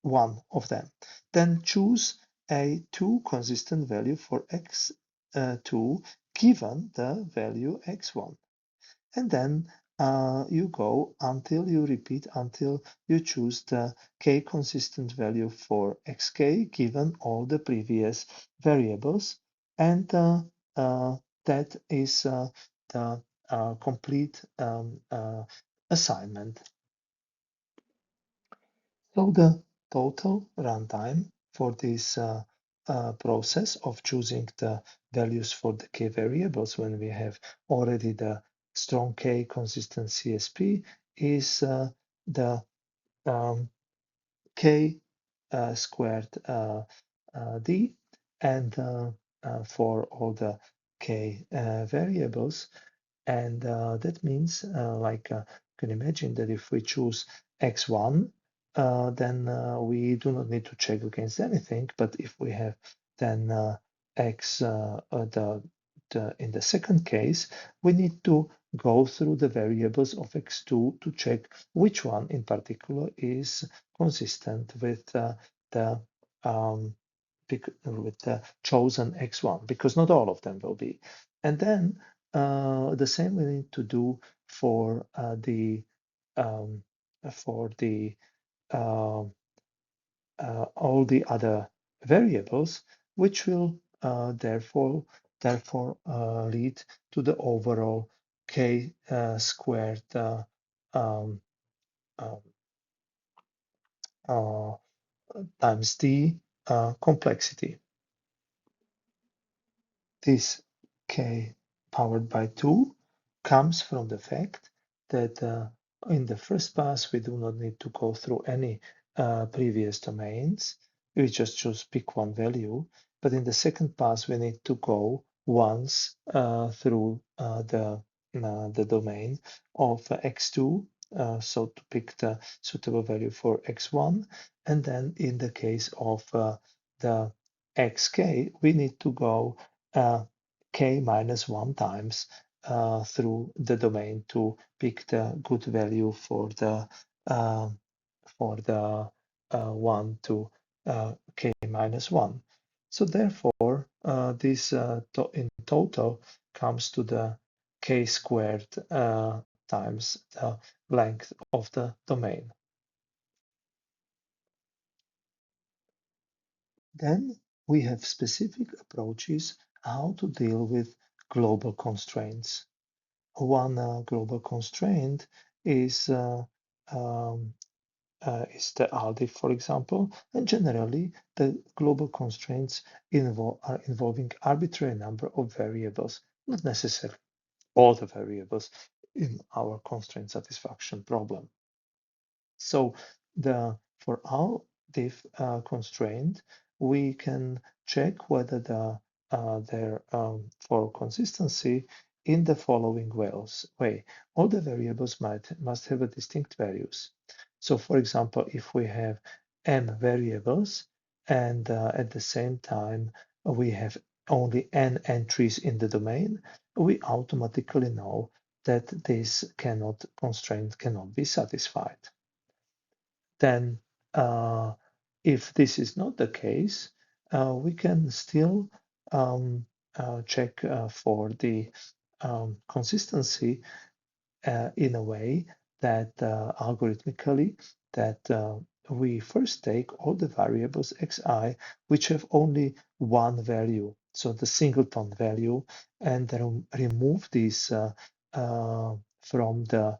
one of them. Then choose a two consistent value for x2 given the value x1. And then you go until you repeat until you choose the k consistent value for xk given all the previous variables, and that is the complete assignment. So the total runtime for this process of choosing the values for the k variables when we have already the strong k consistent CSP is the k squared d, and for all the k variables. And that means, you can imagine that if we choose x1, then we do not need to check against anything. But if we have then x, in the second case, we need to go through the variables of x2 to check which one in particular is consistent with the um, with the chosen x1, because not all of them will be. And then the same we need to do for um, the uh, all the other variables, which will therefore lead to the overall k squared um, uh, uh, times d complexity. This k powered by 2 comes from the fact that in the first pass we do not need to go through any previous domains. We just choose pick one value. But in the second pass we need to go once through the domain of x2, so to pick the suitable value for x1. And then in the case of the xk, we need to go k minus 1 times through the domain to pick the good value uh, for the 1 to k minus 1. So therefore, this in total comes to the k squared times the length of the domain. Then we have specific approaches how to deal with global constraints. One global constraint is is the ALDI, for example, and generally the global constraints are involving arbitrary number of variables, not necessarily all the variables in our constraint satisfaction problem. So for our diff constraint, we can check whether they're for consistency in the following way. All the variables must have a distinct values. So for example, if we have m variables and at the same time we have only n entries in the domain, we automatically know that this constraint cannot be satisfied. then if this is not the case, we can still check for the consistency in a way that algorithmically that we first take all the variables xi which have only one value, so the singleton value, and then remove these from the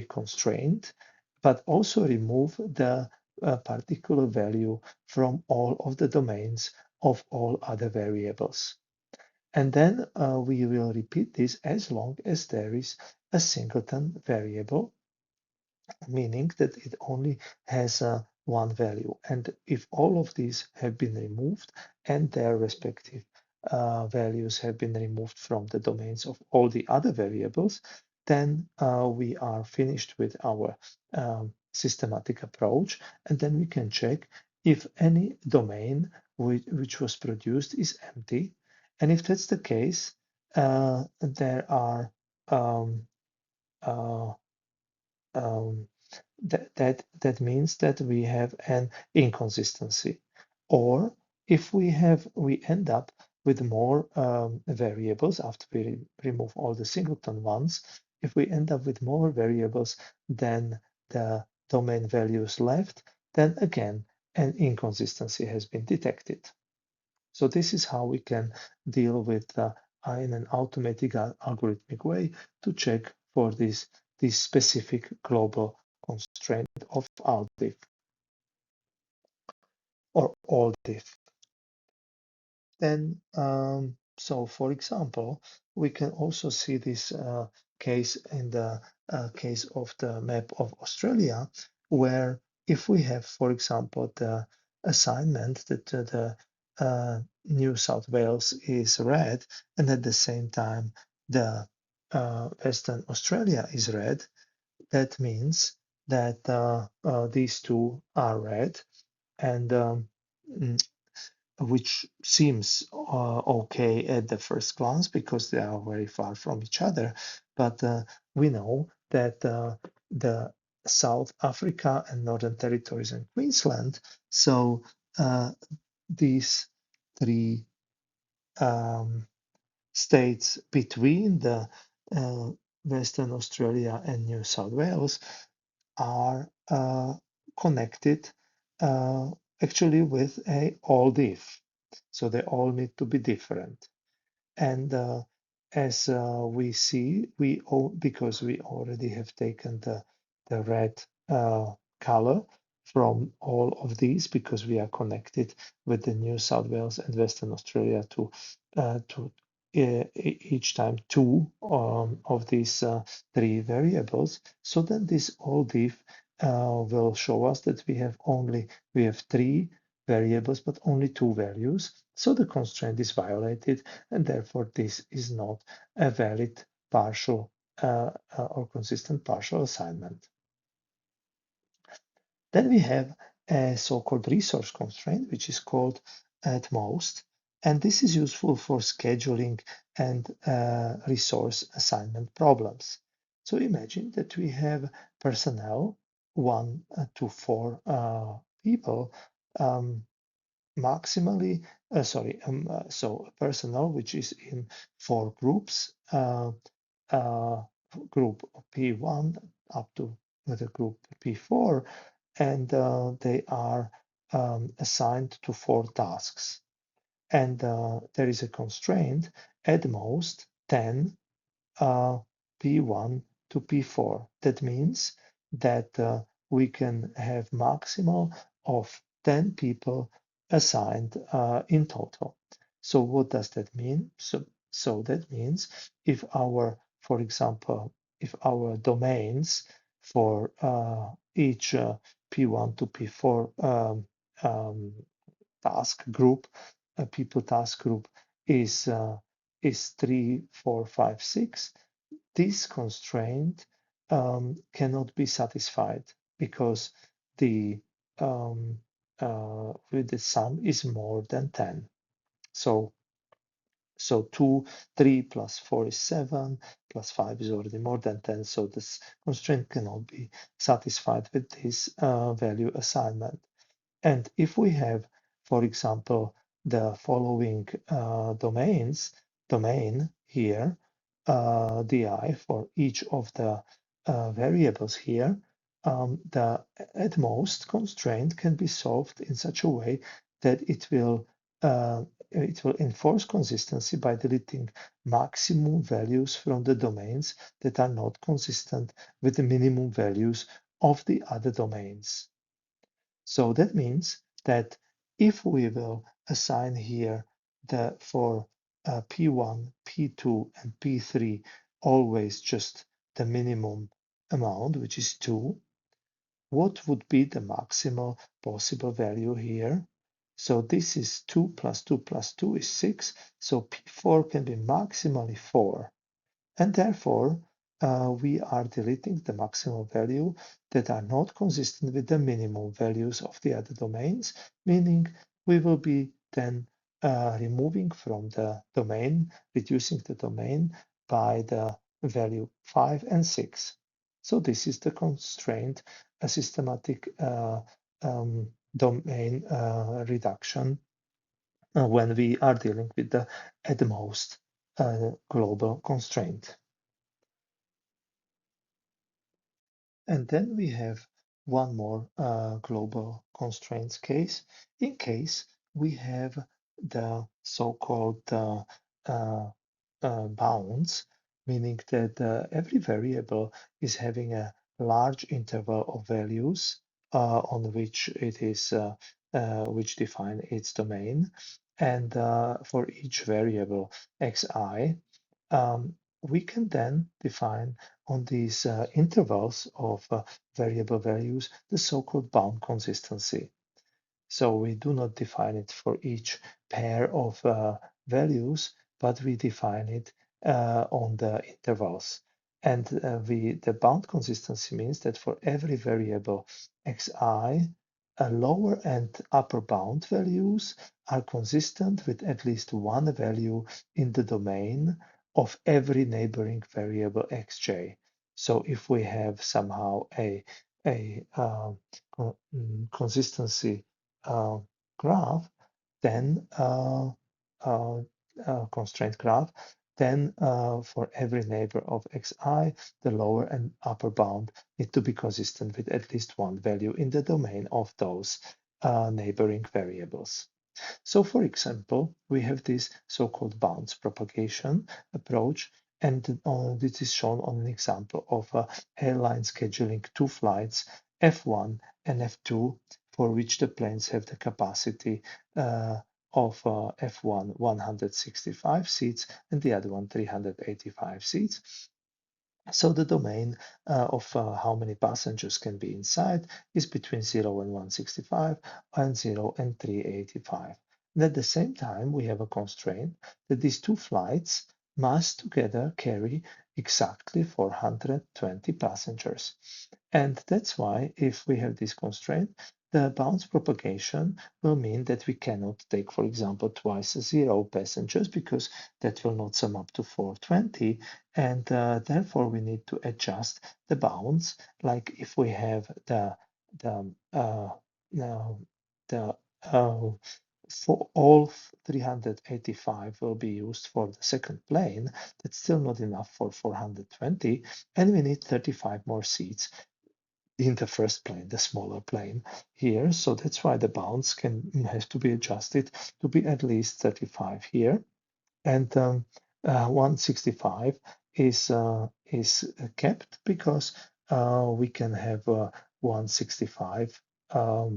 constraint, but also remove the particular value from all of the domains of all other variables. And then we will repeat this as long as there is a singleton variable, meaning that it only has one value. And if all of these have been removed and their respective values have been removed from the domains of all the other variables, then we are finished with our systematic approach. And then we can check if any domain which was produced is empty. And if that's the case, there are um, uh, um, that means that we have an inconsistency. Or if we end up with more variables after we remove all the singleton ones, if we end up with more variables than the domain values left, then again an inconsistency has been detected. So this is how we can deal with in an automatic algorithmic way to check for this specific global constraint of diff or all diff. Then, so for example, we can also see this case in the case of the map of Australia, where if we have, for example, the assignment that the New South Wales is red, and at the same time the Western Australia is red, that means that these two are red, and mm, which seems okay at the first glance because they are very far from each other. But we know that the South Africa and Northern Territories and Queensland, so these three um, states between the uh, Western Australia and New South Wales are connected actually with a all diff. So they all need to be different. And as we see, because we already have taken the red color from all of these, because we are connected with the New South Wales and Western Australia to each time two of these three variables. So then this all diff will show us that we have three variables, but only two values. So the constraint is violated, and therefore this is not a valid partial or consistent partial assignment. Then we have a so-called resource constraint, which is called at most, and this is useful for scheduling and resource assignment problems. So imagine that we have personnel, 1 to 4 people, maximally, so personnel which is in 4 groups, uh, group P1 up to the group P4, and they are assigned to 4 tasks. And there is a constraint at most 10 P1 to P4. That means that we can have maximal of 10 people assigned in total. So what does that mean? So that means if for example, if our domains for each P1 to P4 task group, a people task group is 3, 4, 5, 6, this constraint cannot be satisfied because the with the sum is more than 10. So So 2, 3 plus 4 is 7, plus 5 is already more than 10. So this constraint cannot be satisfied with this value assignment. And if we have, for example, the following domain here, di for each of the variables here, the at most constraint can be solved in such a way that it will enforce consistency by deleting maximum values from the domains that are not consistent with the minimum values of the other domains. So that means that if we will assign here for P1, P2, and P3 always just the minimum amount, which is 2, what would be the maximal possible value here? So this is 2 plus 2 plus 2 is 6. So P4 can be maximally 4. And therefore, we are deleting the maximum value that are not consistent with the minimum values of the other domains, meaning we will be then removing from the domain, reducing the domain by the value 5 and 6. So this is the constraint, a systematic domain reduction when we are dealing with the at most global constraint. And then we have one more global constraints case. In case we have the so-called bounds, meaning that every variable is having a large interval of values on which it is which define its domain, and for each variable xi, we can then define on these intervals of variable values the so-called bound consistency. So we do not define it for each pair of values, but we define it on the intervals. And the bound consistency means that for every variable xi, lower and upper bound values are consistent with at least one value in the domain of every neighboring variable xj. So if we have somehow a consistency graph, then constraint graph, then for every neighbor of xi, the lower and upper bound need to be consistent with at least one value in the domain of those neighboring variables. So for example, we have this so-called bounds propagation approach, and this is shown on an example of a airline scheduling two flights, F1 and F2, for which the planes have the capacity of F1 165 seats and the other one 385 seats. So the domain of how many passengers can be inside is between 0 and 165 and 0 and 385. And at the same time, we have a constraint that these two flights must together carry exactly 420 passengers. And that's why if we have this constraint, the bounds propagation will mean that we cannot take, for example, twice 0 passengers because that will not sum up to 420, and therefore we need to adjust the bounds. Like if we have the the for all 385 will be used for the second plane, that's still not enough for 420, and we need 35 more seats in the first plane, the smaller plane here. So that's why the bounds can have to be adjusted to be at least 35 here. And 165 is kept because we can have 165 uh,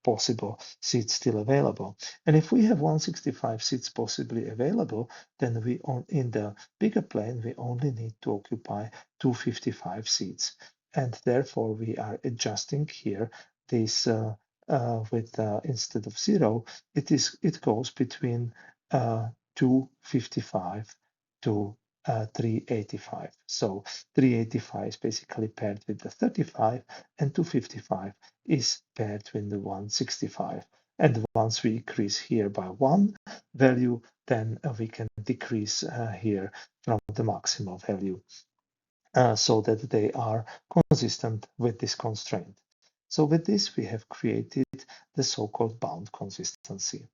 possible seats still available. And if we have 165 seats possibly available, then we in the bigger plane we only need to occupy 255 seats, and therefore we are adjusting here this with instead of 0, it goes between 255 to 385. So 385 is basically paired with the 35, and 255 is paired with the 165. And once we increase here by one value, then we can decrease here from the maximal value so that they are consistent with this constraint. So with this, we have created the so-called bound consistency.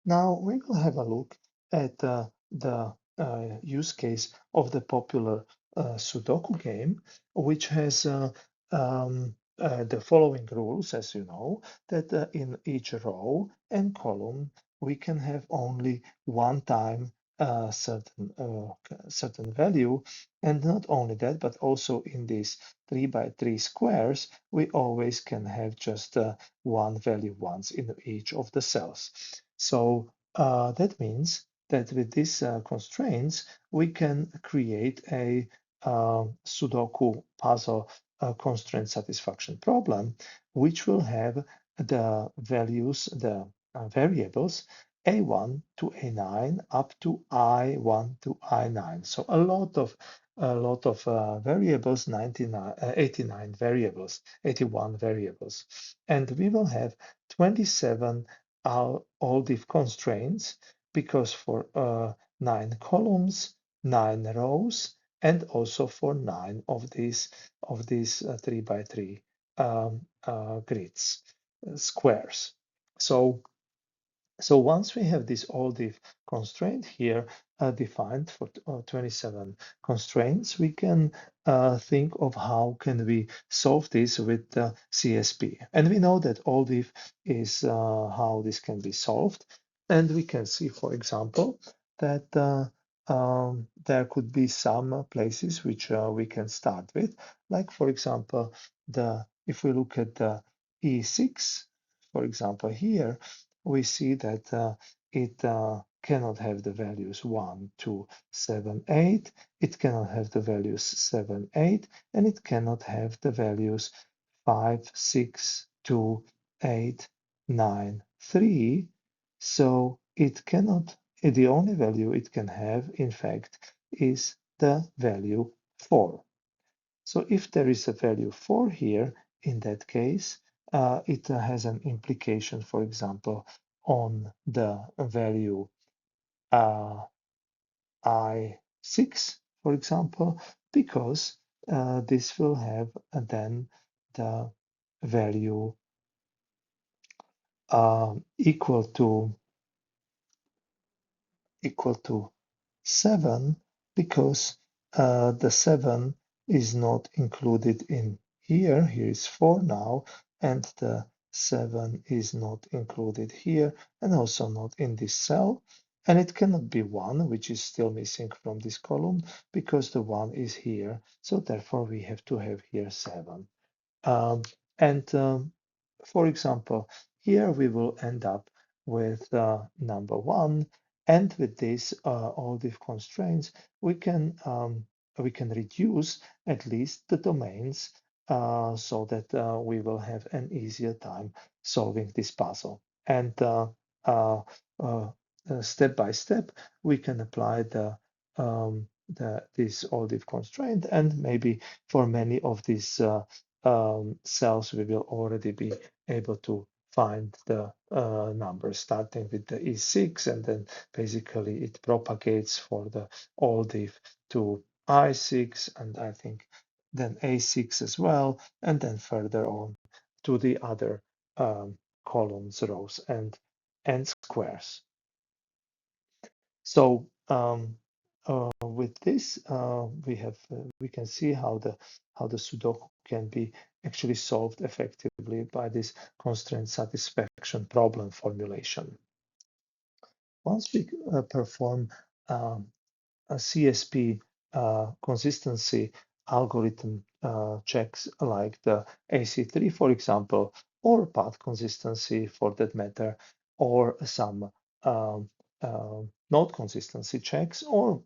Now we will have a look at the use case of the popular Sudoku game, which has the following rules, as you know, that in each row and column we can have only one time certain value, and not only that, but also in these 3 by 3 squares, we always can have just one value once in each of the cells. So that means that with these constraints, we can create a Sudoku puzzle constraint satisfaction problem, which will have the values, the variables A1 to A9 up to I1 to I9. So a lot of variables, 89 variables, 81 variables. And we will have 27 all diff constraints because for 9 columns, 9 rows, and also for 9 of these 3 by 3 grids, squares. So once we have this all diff constraint here defined for 27 constraints, we can think of how can we solve this with the CSP. And we know that all diff is how this can be solved. And we can see, for example, that there could be some places which we can start with, like for example, if we look at the E6, for example, here, we see that it cannot have the values 1, 2, 7, 8. It cannot have the values 7, 8, and it cannot have the values 5, 6, 2, 8, 9, 3. So it cannot, the only value it can have, in fact, is the value 4. So if there is a value 4 here, in that case, it has an implication, for example, on the value I6, for example, because this will have then the value equal to 7 because the 7 is not included in here. Here is 4 now, and the 7 is not included here and also not in this cell. And it cannot be 1, which is still missing from this column because the 1 is here. So therefore, we have to have here 7. And for example, here we will end up with number 1, and with this all the constraints, we can reduce at least the domains so that we will have an easier time solving this puzzle. And uh, uh, step by step, we can apply this all diff constraint, and maybe for many of these cells, we will already be able to find the numbers starting with the E6, and then basically it propagates for the all diff to I6, and I think then A6 as well, and then further on to the other columns, rows, and squares. So with this, we can see how the Sudoku can be actually solved effectively by this constraint satisfaction problem formulation. Once we perform a CSP consistency algorithm checks like the AC3, for example, or path consistency for that matter, or some um, node consistency checks, or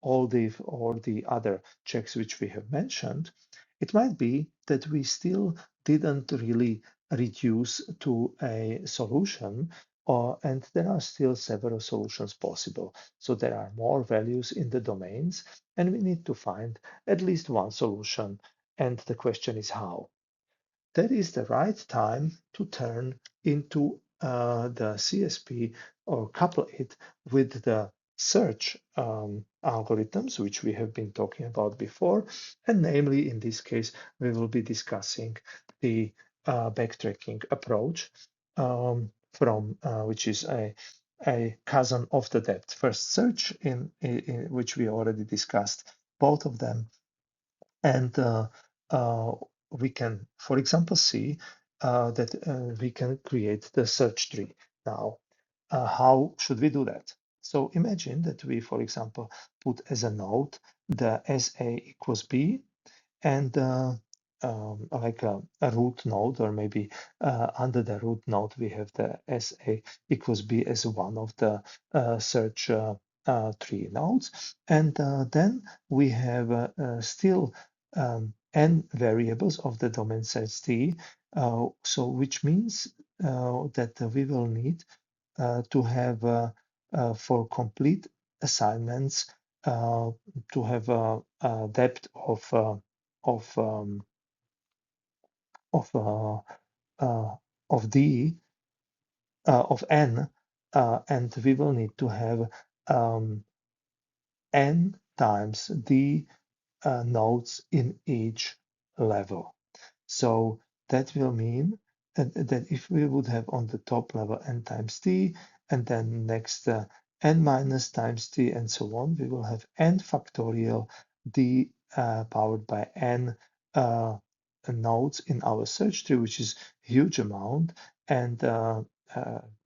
all the other checks which we have mentioned, it might be that we still didn't really reduce to a solution, and there are still several solutions possible. So there are more values in the domains, and we need to find at least one solution. And the question is how. that is the right time to turn into the CSP or couple it with the search algorithms, which we have been talking about before. And namely, in this case, we will be discussing the backtracking approach from which is a cousin of the depth first search in which we already discussed both of them. And uh, we can, for example, see that we can create the search tree. Now, how should we do that? So imagine that we, for example, put as a node the SA equals B and like a root node, or maybe under the root node, we have the SA equals B as one of the search tree nodes. And then we have still n variables of the domain set T, so which means that we will need to have for complete assignments to have a depth of um, of uh, of d of n, and we will need to have n times d nodes in each level. So that will mean that if we would have on the top level n times t, and then next n minus times t, and so on, we will have n factorial d powered by n nodes in our search tree, which is huge amount and an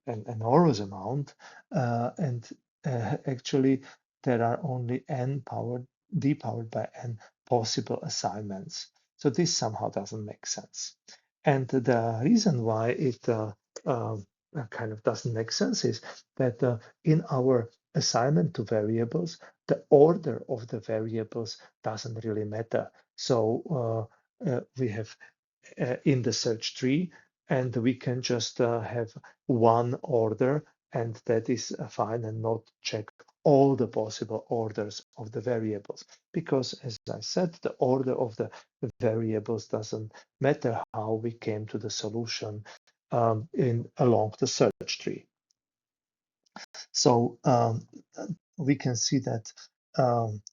enormous amount. And actually, there are only n powered d powered by n possible assignments. So this somehow doesn't make sense. And the reason why it kind of doesn't make sense is that in our assignment to variables, the order of the variables doesn't really matter. So we have in the search tree, and we can just have one order, and that is fine, and not check all the possible orders of the variables. Because, as I said, the order of the variables doesn't matter how we came to the solution in along the search tree. So we can see that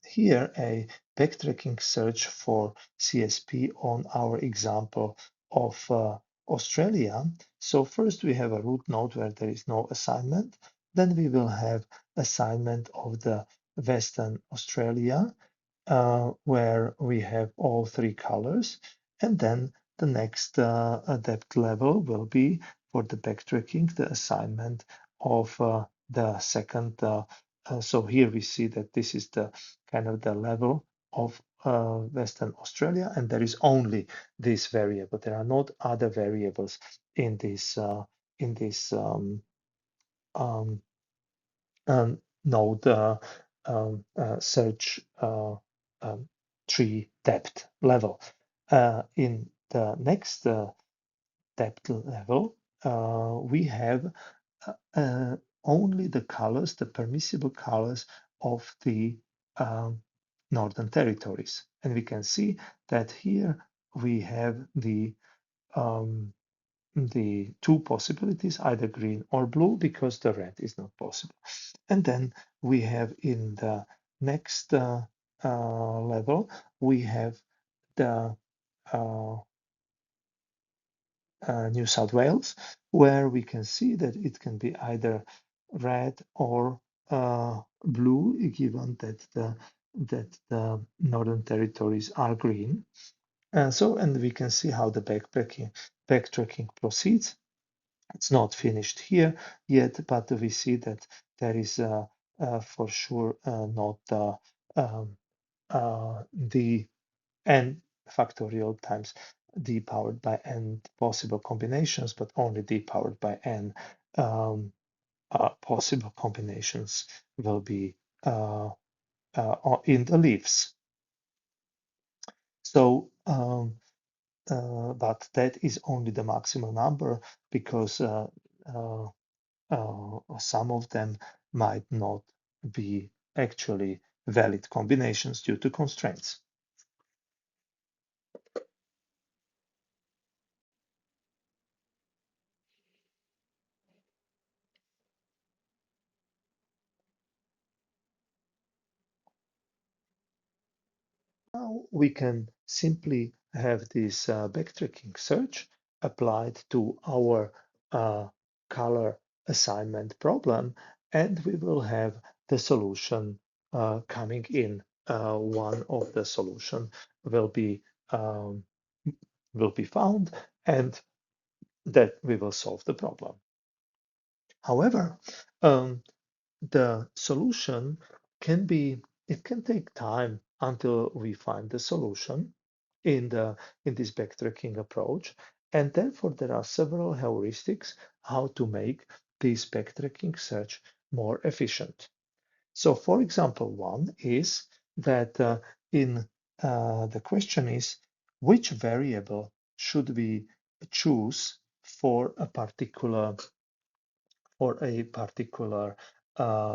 here a backtracking search for CSP on our example of Australia. So first we have a root node where there is no assignment. Then we will have assignment of the Western Australia where we have all three colors. And then the next depth level will be for the backtracking, the assignment of the second. So here we see that this is the kind of the level of Western Australia, and there is only this variable. There are not other variables in this um, node search tree depth level. In the next depth level, we have only the colors, the permissible colors of the Northern Territories. And we can see that here we have the two possibilities, either green or blue, because the red is not possible. And then we have in the next level, we have the New South Wales, where we can see that it can be either red or blue, given that the Northern Territories are green. And we can see how the backtracking proceeds. It's not finished here yet, but we see that there is for sure not um, the n factorial times d powered by n possible combinations, but only d powered by n possible combinations will be in the leaves. So but that is only the maximum number, because some of them might not be actually valid combinations due to constraints. now we can simply have this backtracking search applied to our color assignment problem, and we will have the solution coming in. One of the solution will be um, will be found, and that we will solve the problem. However, um, the solution can be, it can take time until we find the solution in this backtracking approach, and therefore there are several heuristics how to make this backtracking search more efficient. So for example, one is that in the question is which variable should we choose for a particular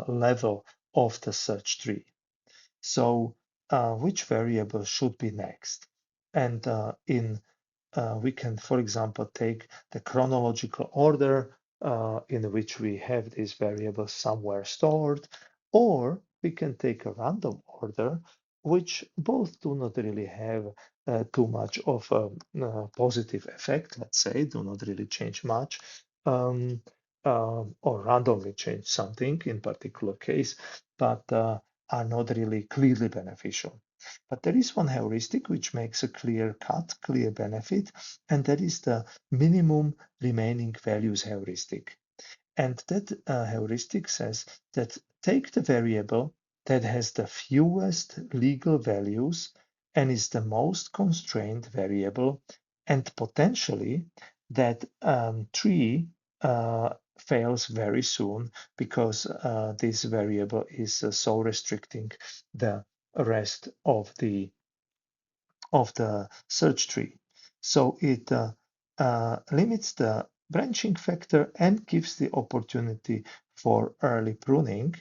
level of the search tree. So which variable should be next? And in we can, for example, take the chronological order in which we have these variables somewhere stored, or we can take a random order, which both do not really have too much of a positive effect, let's say, do not really change much, um, or randomly change something in particular case, but are not really clearly beneficial. But there is one heuristic which makes a clear cut, clear benefit, and that is the minimum remaining values heuristic. And that heuristic says that take the variable that has the fewest legal values and is the most constrained variable, and potentially that tree fails very soon because this variable is so restricting the rest of the search tree. So it limits the branching factor and gives the opportunity for early pruning.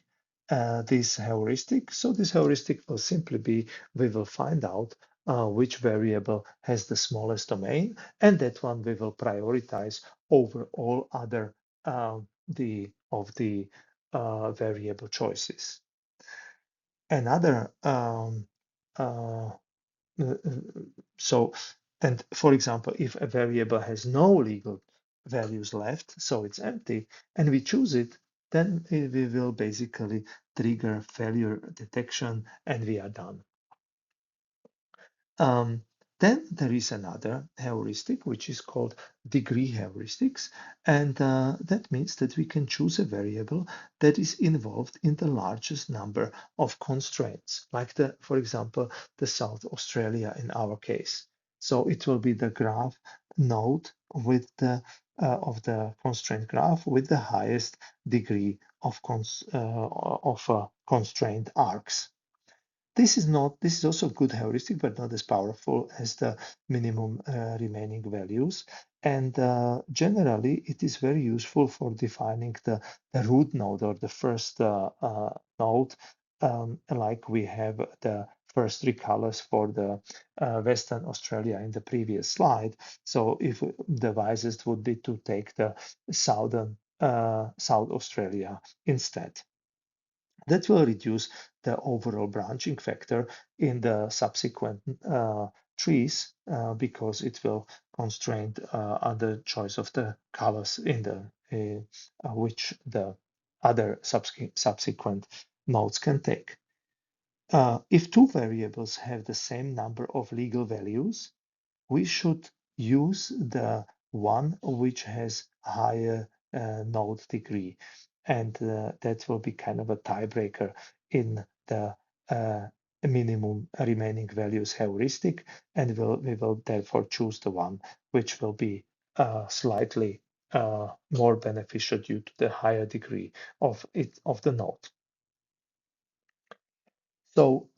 This heuristic. So this heuristic will simply be, we will find out which variable has the smallest domain, and that one we will prioritize over all other the variable choices. Another uh, uh, so, and for example, if a variable has no legal values left, so it's empty, and we choose it, then we will basically trigger failure detection and we are done. Um, then there is another heuristic, which is called degree heuristics. And that means that we can choose a variable that is involved in the largest number of constraints, like for example, the South Australia in our case. So it will be the graph node with of the constraint graph with the highest degree of constraint arcs. This is also a good heuristic, but not as powerful as the minimum remaining values. And generally, it is very useful for defining the root node or the first node, like we have the first three colors for the Western Australia in the previous slide. So if the wisest would be to take the southern South Australia instead. That will reduce the overall branching factor in the subsequent trees because it will constrain other choice of the colors in the which the other subsequent nodes can take. If two variables have the same number of legal values, we should use the one which has higher node degree. And that will be kind of a tiebreaker in the minimum remaining values heuristic. And we will therefore choose the one which will be slightly more beneficial due to the higher degree of the node. So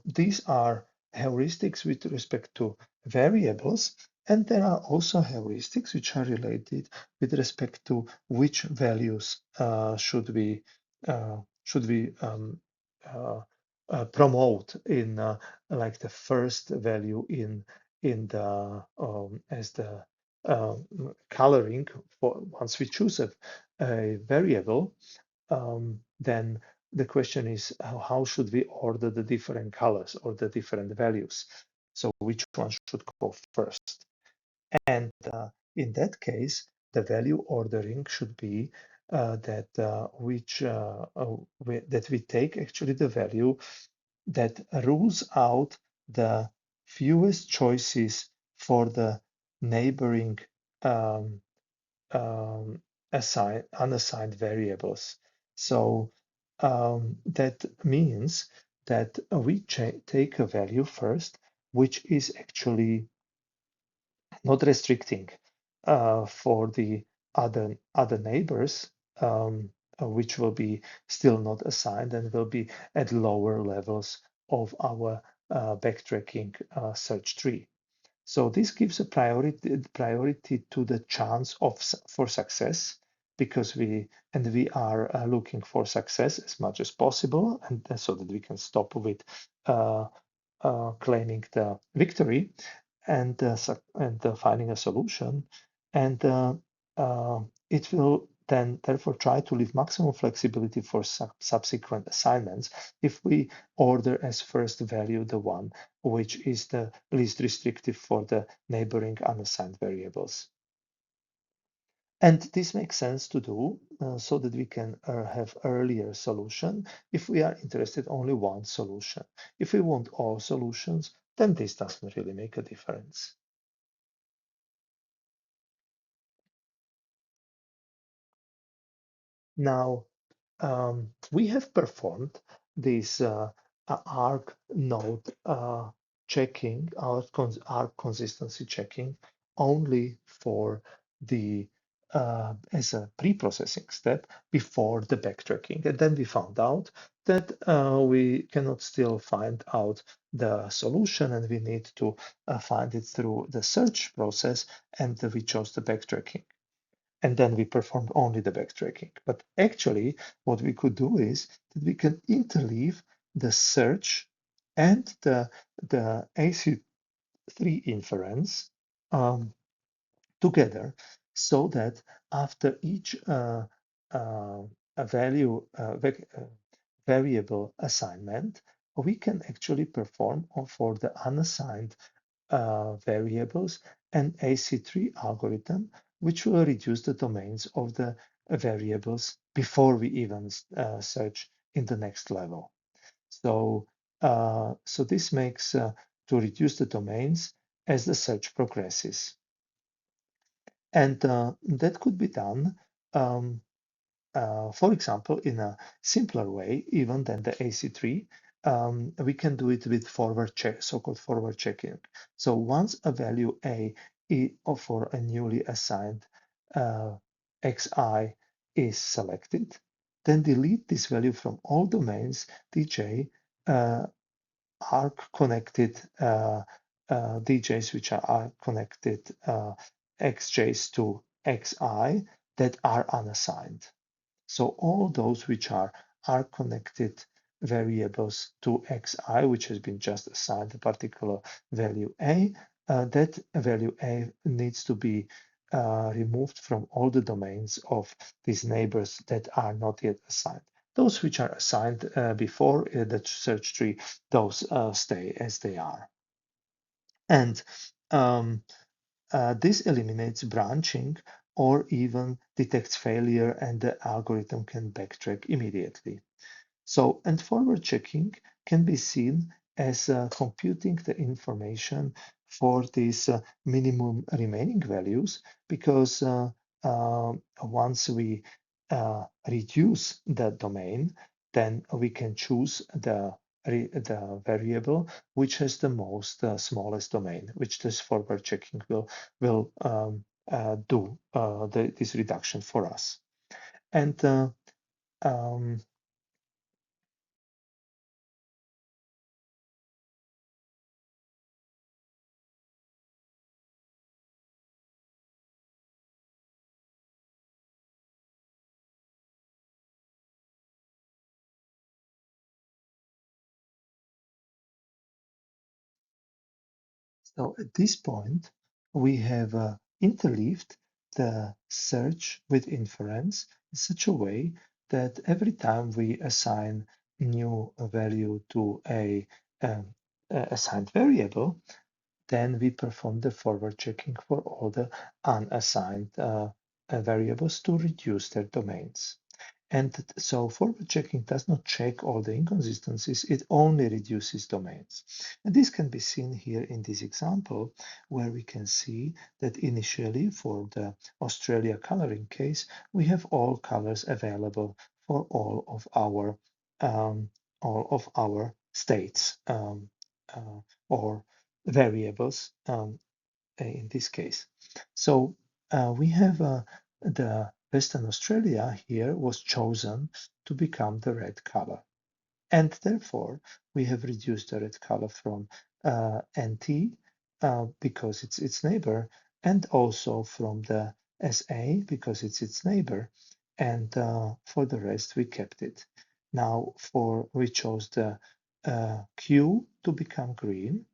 these are heuristics with respect to variables, and there are also heuristics which are related with respect to which values should we uh, promote in like the first value in the as the coloring for once we choose a variable, then the question is how should we order the different colors or the different values? So which one should go first? And in that case, the value ordering should be that that we take actually the value that rules out the fewest choices for the neighboring um, unassigned variables. So that means that we take a value first, which is actually not restricting for the other neighbors, which will be still not assigned and will be at lower levels of our backtracking search tree. So this gives a priority to the chance of for success because we are looking for success as much as possible, and so that we can stop with uh, claiming the victory and finding a solution, and it will then therefore try to leave maximum flexibility for subsequent assignments if we order as first value the one which is the least restrictive for the neighboring unassigned variables. And this makes sense to do so that we can have earlier solution if we are interested only one solution. If we want all solutions, then this doesn't really make a difference. Now, we have performed this arc node checking, arc consistency checking only for the as a pre-processing step before the backtracking. And then we found out that we cannot still find out the solution and we need to find it through the search process, and we chose the backtracking, and then we performed only the backtracking. But actually, what we could do is that we can interleave the search and the AC3 inference together, so that after each a value variable assignment, we can actually perform for the unassigned variables and AC3 algorithm, which will reduce the domains of the variables before we even search in the next level. So this makes to reduce the domains as the search progresses. And that could be done, for example, in a simpler way, even than the AC3. We can do it with forward check, so-called forward checking. So once a value A for a newly assigned xi is selected, then delete this value from all domains dj arc connected DJs which are connected xjs to xi that are unassigned. So all those which are connected variables to xi, which has been just assigned a particular value a, that value a needs to be removed from all the domains of these neighbors that are not yet assigned. Those which are assigned before the search tree, those stay as they are. And this eliminates branching or even detects failure, and the algorithm can backtrack immediately. So, and forward checking can be seen as computing the information for these minimum remaining values, because once we reduce the domain, then we can choose the variable which has the most smallest domain, which this forward checking will do this reduction for us. And um, So at this point, we have interleaved the search with inference in such a way that every time we assign new value to um, a assigned variable, then we perform the forward checking for all the unassigned variables to reduce their domains. And so forward checking does not check all the inconsistencies, it only reduces domains. And this can be seen here in this example, where we can see that initially for the Australia coloring case, we have all colors available for um, all of our states or variables in this case. So we have the Western Australia here was chosen to become the red color. And therefore, we have reduced the red color from NT because it's its neighbor, and also from the SA because it's its neighbor. And for the rest, we kept it. Now, we chose the Q to become green.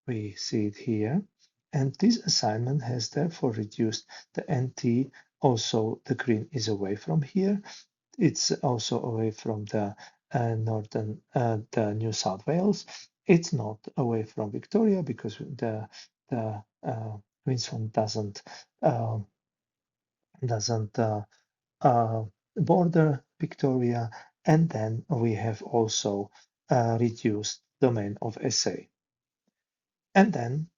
We see it here. And this assignment has therefore reduced the NT. Also, the green is away from here. It's also away from the the New South Wales. It's not away from Victoria because the Queensland uh, doesn't border Victoria. And then we have also reduced domain of SA. And then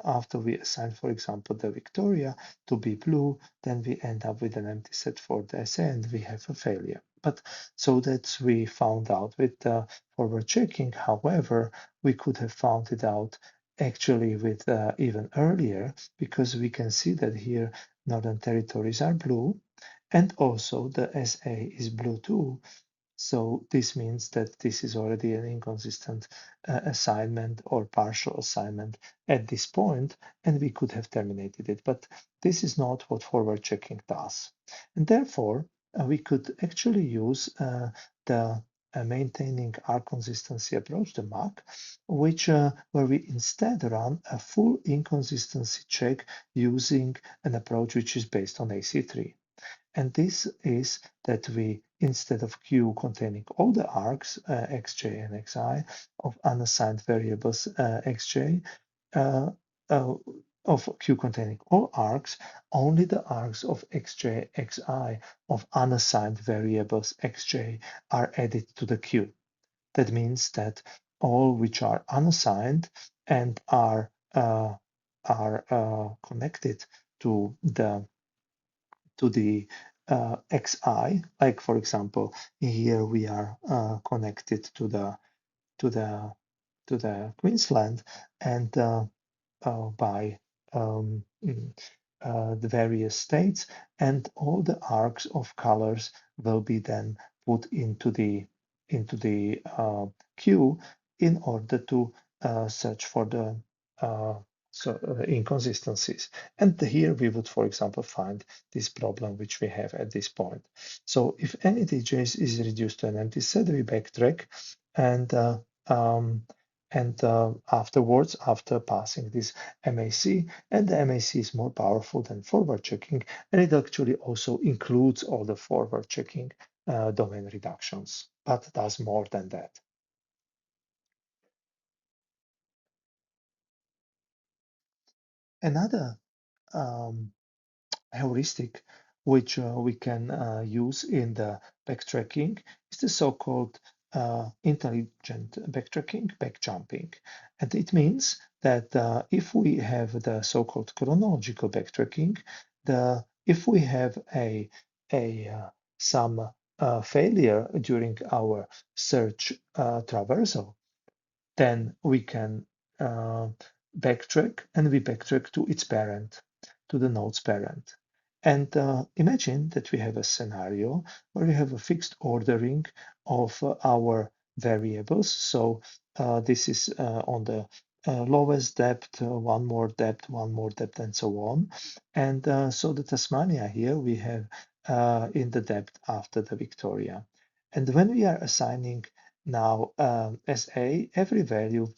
after we assign, for example, the Victoria to be blue, then we end up with an empty set for the SA and we have a failure. But so that we found out with the forward checking. However, we could have found it out actually with even earlier, because we can see that here Northern Territories are blue, and also the SA is blue too. So this means that this is already an inconsistent assignment or partial assignment at this point, and we could have terminated it. But this is not what forward checking does. And therefore, we could actually use the maintaining R consistency approach, the MAC, where we instead run a full inconsistency check using an approach which is based on AC3. And this is that we, instead of Q containing all the args, xj and xi, of unassigned variables xj, uh, uh, of Q containing all args, only the args of xj, xi of unassigned variables xj are added to the Q. That means that all which are unassigned and are connected to the xi, like for example, here we are connected to the to the Queensland, and by the various states, and all the arcs of colors will be then put into the queue in order to search for the uh, inconsistencies. And here we would, for example, find this problem which we have at this point. So if any DJs is reduced to an empty set, we backtrack, and um, afterwards, after passing this MAC, and the MAC is more powerful than forward checking, and it actually also includes all the forward checking domain reductions, but does more than that. Another um, heuristic which we can use in the backtracking is the so-called intelligent backtracking, backjumping. And it means that if we have the so-called chronological backtracking, if we have a some failure during our search traversal, then we can uh, backtrack, and we backtrack to its parent, to the node's parent. And imagine that we have a scenario where we have a fixed ordering of our variables. So this is on the lowest depth, one more depth, and so on. And so the Tasmania here we have in the depth after the Victoria. And when we are assigning now, SA, every value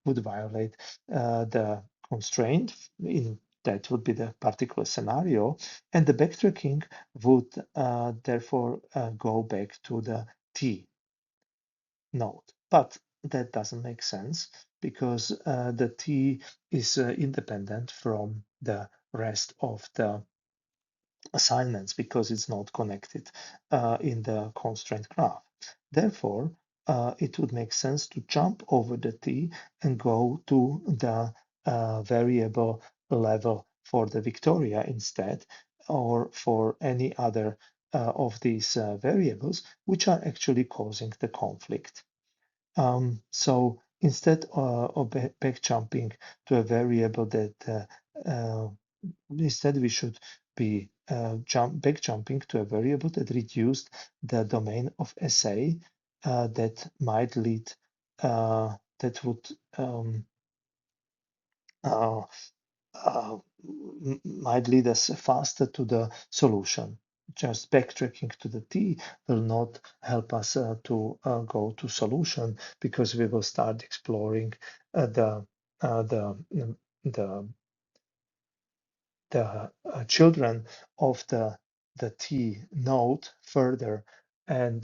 would violate the constraint in that would be the particular scenario, and the backtracking would therefore go back to the T node. But that doesn't make sense because the T is independent from the rest of the assignments because it's not connected in the constraint graph. Therefore, it would make sense to jump over the T and go to the variable level for the Victoria instead, or for any other of these variables, which are actually causing the conflict. So instead of back jumping to a variable that instead we should be back jumping to a variable that reduced the domain of SA that might lead that would uh, uh, might lead us faster to the solution. Just backtracking to the T will not help us to go to solution because we will start exploring the uh, the the children of the T node further, and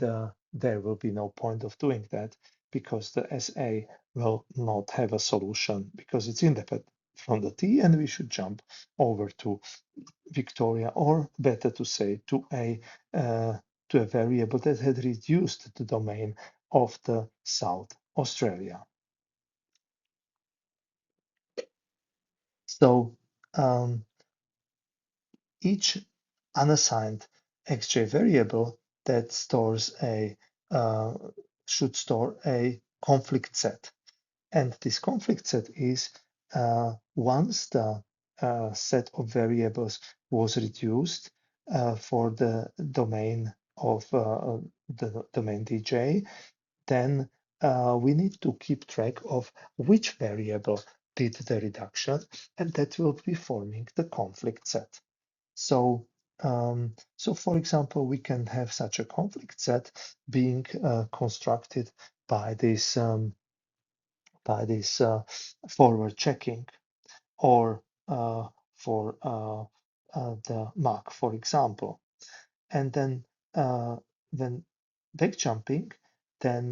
there will be no point of doing that because the SA will not have a solution because it's independent from the T, and we should jump over to Victoria, or better to say, uh, to a variable that had reduced the domain of the South Australia. So each unassigned XJ variable that stores a uh, should store a conflict set. And this conflict set is once the set of variables was reduced for the domain of the domain DJ, then we need to keep track of which variable did the reduction, and that will be forming the conflict set. So, so for example, we can have such a conflict set being constructed by this forward checking, or for the mark, for example. And then when back jumping, then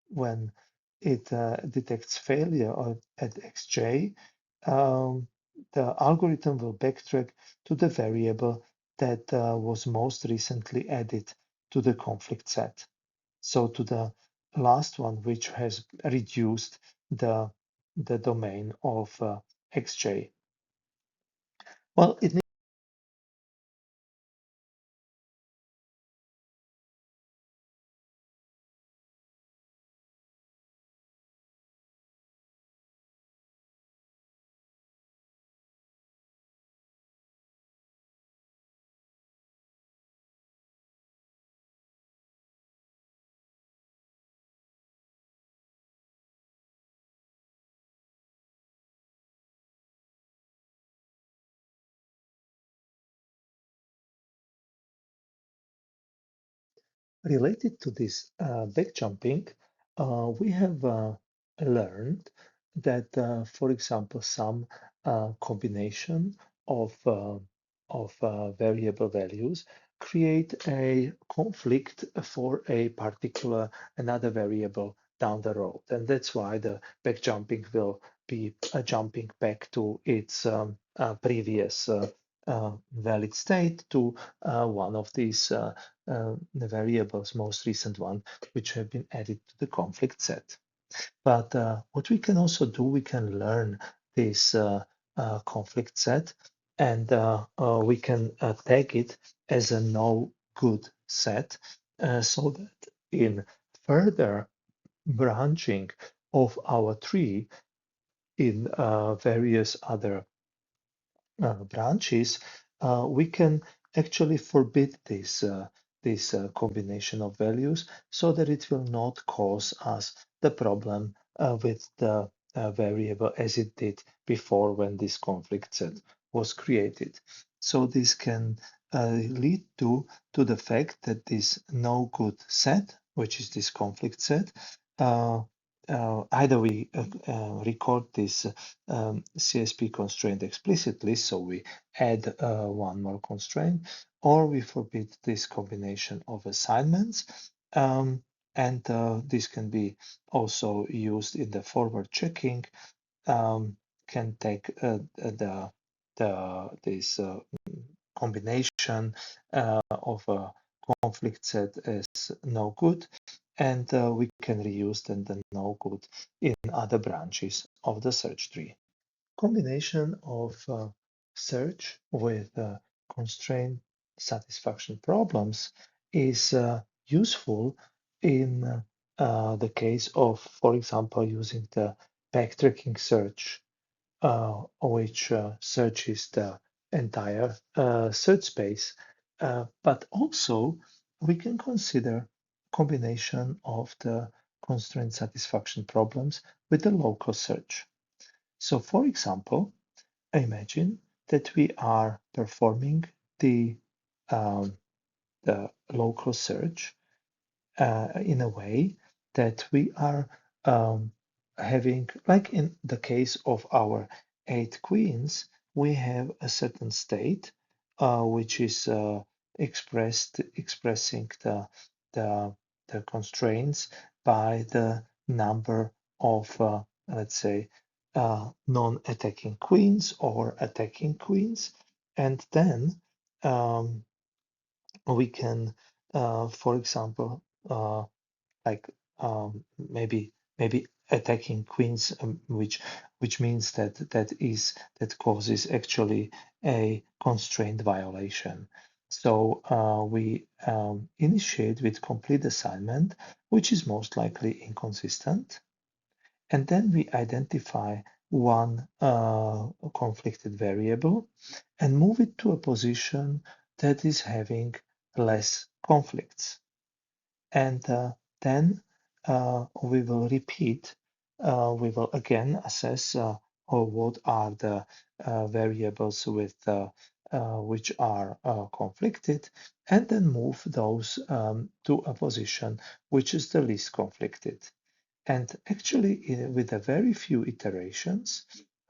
when it detects failure at xj, um, the algorithm will backtrack to the variable that was most recently added to the conflict set. So to the last one, which has reduced the domain of xj. Well, it related to this back jumping, we have learned that, for example, some combination of variable values create a conflict for a particular another variable down the road, and that's why the back jumping will be jumping back to its previous valid state to one of these the variables, most recent one, which have been added to the conflict set. But what we can also do, we can learn this conflict set, and we can tag it as a no good set, so that in further branching of our tree in various other branches, we can actually forbid this combination of values so that it will not cause us the problem with the variable as it did before when this conflict set was created. So this can lead to the fact that this no good set, which is this conflict set, uh, either we record this CSP constraint explicitly, so we add one more constraint, or we forbid this combination of assignments. And this can be also used in the forward checking, can take this combination of a conflict set as no good, and we can reuse then the no good in other branches of the search tree. Combination of search with constraint satisfaction problems is useful in the case of, for example, using the backtracking search, which searches the entire search space. But also, we can consider combination of the constraint satisfaction problems with the local search. So, for example, imagine that we are performing the, um, the local search in a way that we are having, like in the case of our 8 queens, we have a certain state which is expressing the, the constraints by the number of, let's say, non-attacking queens or attacking queens. And then we can, for example, like maybe attacking queens, which means that causes actually a constraint violation. So we initiate with complete assignment, which is most likely inconsistent, and then we identify one conflicted variable and move it to a position that is having less conflicts. And then we will repeat, we will again assess what are the variables with which are conflicted, and then move those to a position which is the least conflicted. And actually, with a very few iterations,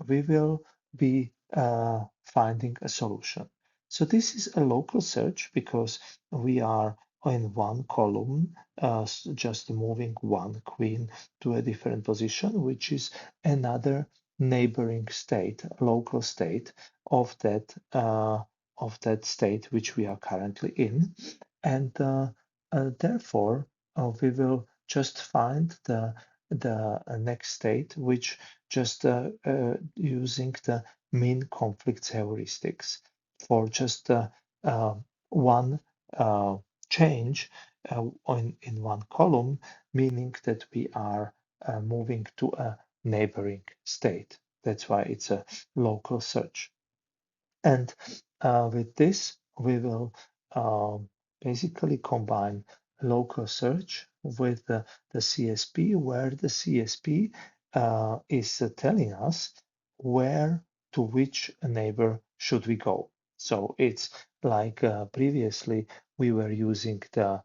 we will be finding a solution. So this is a local search because we are in one column, just moving one queen to a different position, which is another neighboring state, local state of that state which we are currently in, and therefore we will just find the next state, which just using the mean conflicts heuristics for just one change in one column, meaning that we are moving to a neighboring state. That's why it's a local search. And with this, we will basically combine local search with the CSP, where the CSP is telling us where to which neighbor should we go. So it's like previously we were using the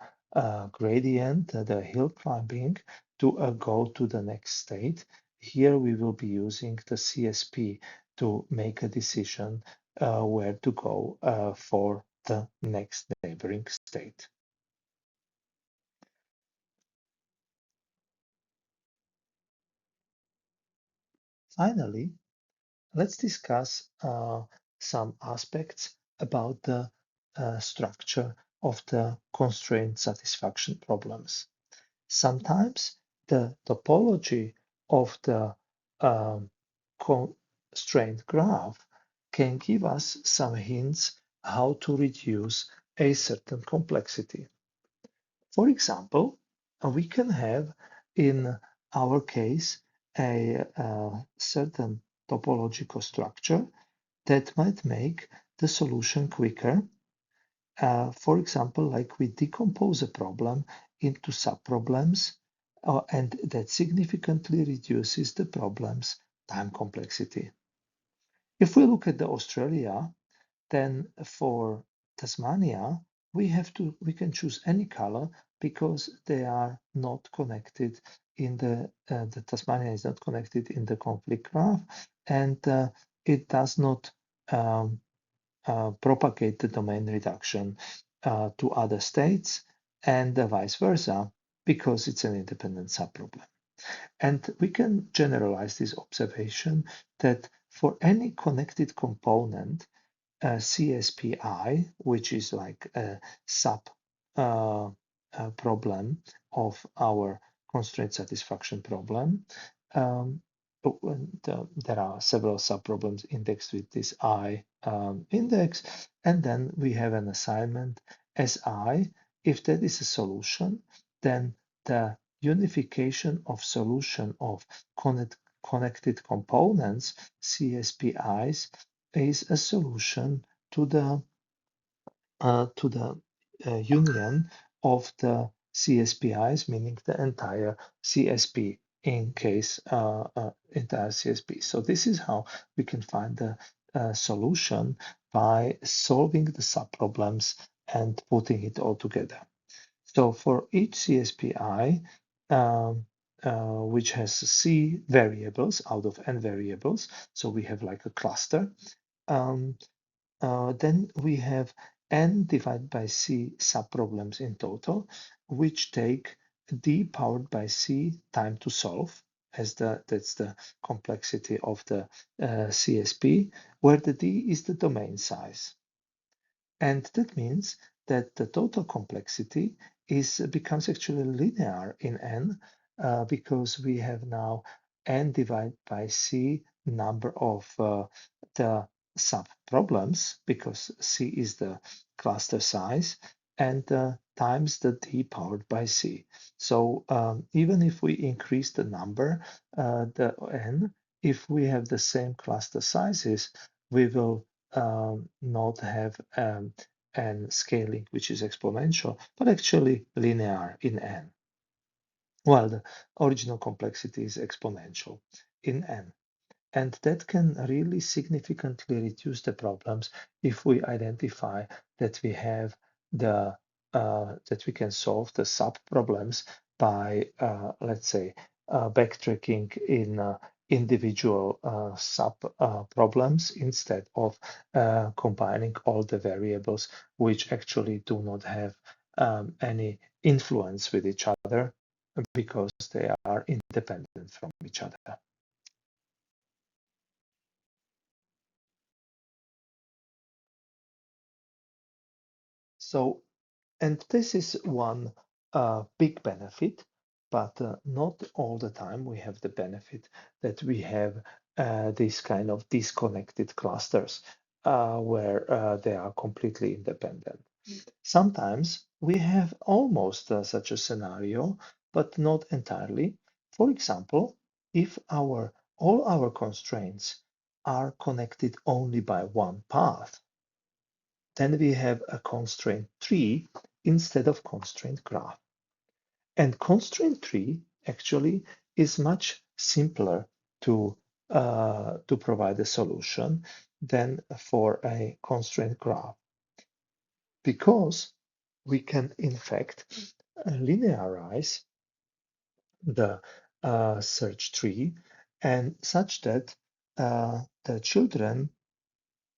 gradient, the hill climbing, to go to the next state. Here we will be using the CSP to make a decision where to go for the next neighboring state. Finally, let's discuss some aspects about the structure of the constraint satisfaction problems. Sometimes the topology of the um, constraint graph can give us some hints how to reduce a certain complexity. For example, we can have in our case a certain topological structure that might make the solution quicker. For example, like we decompose a problem into subproblems, and that significantly reduces the problem's time complexity. If we look at the Australia, then for Tasmania, we can choose any color because they are not connected in the Tasmania is not connected in the conflict graph, and it does not propagate the domain reduction to other states, and vice versa, because it's an independent subproblem. And we can generalize this observation that for any connected component, CSPI, which is like a sub problem of our constraint satisfaction problem. There are several subproblems indexed with this I index, and then we have an assignment SI. If that is a solution, then the unification of solution of connected components, CSPIs, is a solution to the union of the CSPIs, meaning the entire CSP in case entire CSP. So this is how we can find the solution by solving the subproblems and putting it all together. So for each CSPI, which has C variables out of n variables, so we have like a cluster. Then we have n divided by c subproblems in total, which take d powered by c time to solve, as that's the complexity of the CSP, where the d is the domain size. And that means that the total complexity becomes actually linear in n, because we have now n divided by c number of the subproblems, because c is the cluster size, and times the d powered by c. So even if we increase the number, the n, if we have the same cluster sizes, we will not have an scaling which is exponential, but actually linear in n, while the original complexity is exponential in n. And that can really significantly reduce the problems if we identify that we have that we can solve the sub problems by let's say backtracking in individual sub problems instead of combining all the variables which actually do not have any influence with each other because they are independent from each other. So, and this is one big benefit, but not all the time we have the benefit that we have these kind of disconnected clusters where they are completely independent. Sometimes we have almost such a scenario, but not entirely. For example, if all our constraints are connected only by one path, then we have a constraint tree instead of constraint graph. And constraint tree actually is much simpler to provide a solution than for a constraint graph, because we can in fact linearize the search tree and such that the children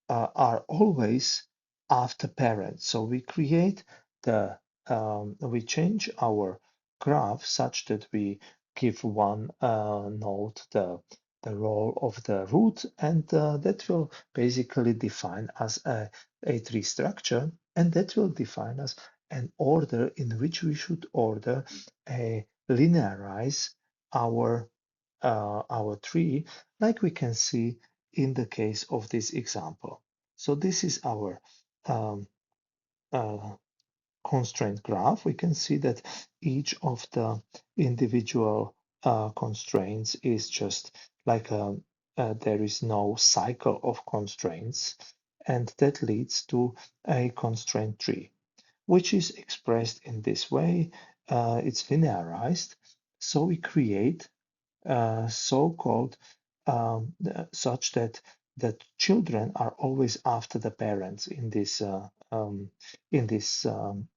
are always after parents. So we create we change our graph such that we give one node the role of the root, and that will basically define us a tree structure, and that will define us an order in which we should order linearize our tree, like we can see in the case of this example. So this is our um, uh, constraint graph. We can see that each of the individual constraints is just like there is no cycle of constraints, and that leads to a constraint tree, which is expressed in this way. It's linearized, so we create so-called such that the children are always after the parents in this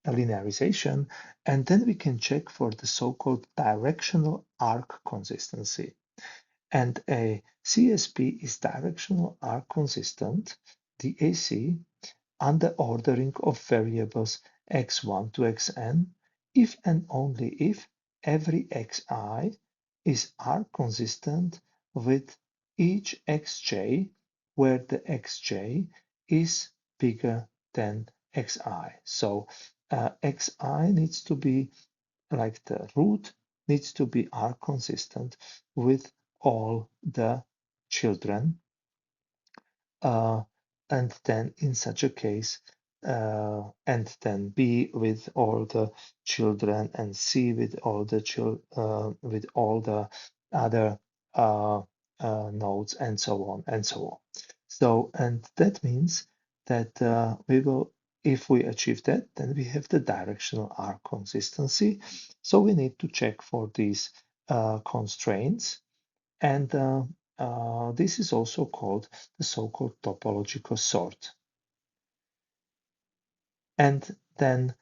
linearization, and then we can check for the so-called directional arc consistency. And a CSP is directional arc consistent, DAC, under ordering of variables x1 to xn if and only if every xi is arc consistent with each xj where the xj is bigger than xi. So xi needs to be like the root needs to be arc consistent with all the children, uh, and then in such a case, and then B with all the children and C with all the with all the other uh, nodes and so on and so on. So, and that means that we will, if we achieve that, then we have the directional arc consistency. So we need to check for these constraints, and this is also called the so-called topological sort. And then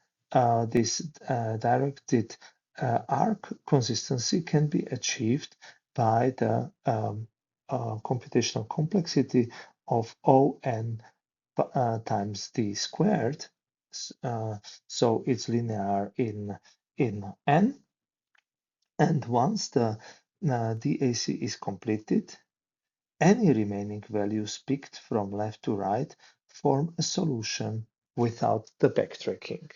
this directed arc consistency can be achieved by the computational complexity of O(n) times d squared. So it's linear in n. And once the DAC is completed, any remaining values picked from left to right form a solution without the backtracking.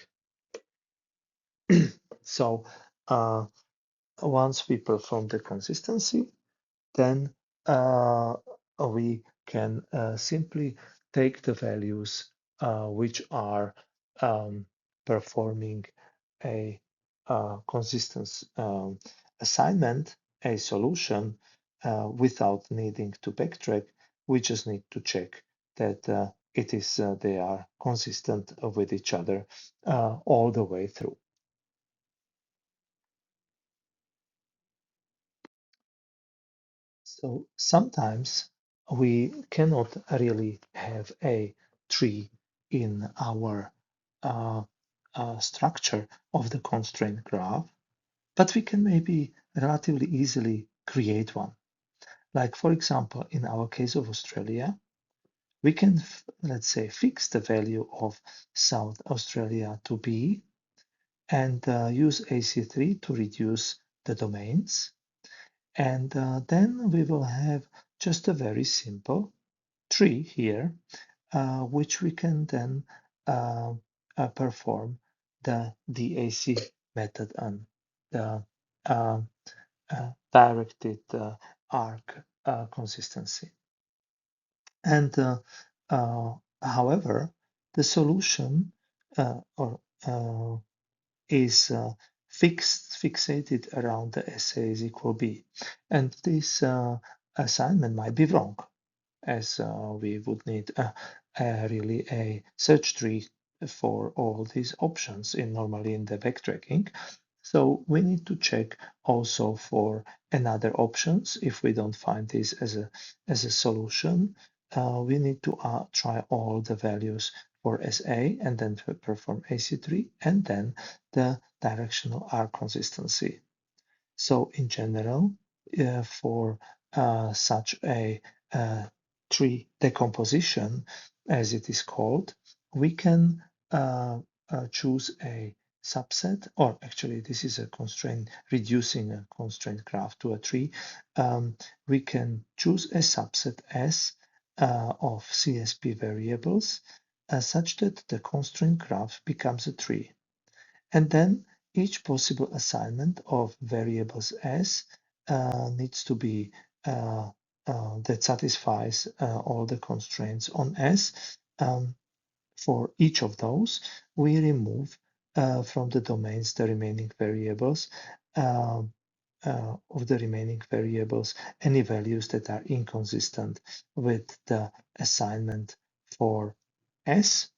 So once we perform the consistency, then we can simply take the values which are performing a consistent assignment, a solution, without needing to backtrack. We just need to check that they are consistent with each other all the way through. So sometimes we cannot really have a tree in our uh, structure of the constraint graph, but we can maybe relatively easily create one. Like, for example, in our case of Australia, we can, let's say, fix the value of South Australia to B and use AC3 to reduce the domains. And then we will have just a very simple tree here, which we can then perform the DAC method on the uh, directed arc consistency. And however, the solution or is fixated around the SA is equal B. And this assignment might be wrong, as we would need really a search tree for all these options normally in the backtracking. So we need to check also for another options. If we don't find this as a solution, we need to try all the values for SA and then perform AC3 and then the directional arc consistency. So in general, for such a tree decomposition, as it is called, we can choose a subset, or actually this is a constraint, reducing a constraint graph to a tree. We can choose a subset S of CSP variables such that the constraint graph becomes a tree. And then each possible assignment of variables S needs to be that satisfies all the constraints on S. For each of those, we remove from the domains the remaining variables of the remaining variables any values that are inconsistent with the assignment for S.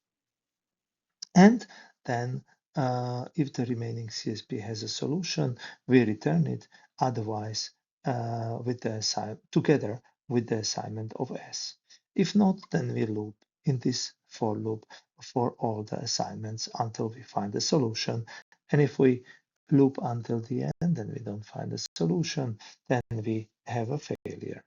And then if the remaining CSP has a solution, we return it. Otherwise, together with the assignment of S. If not, then we loop in this for loop for all the assignments until we find a solution. And if we loop until the end and we don't find a solution, then we have a failure.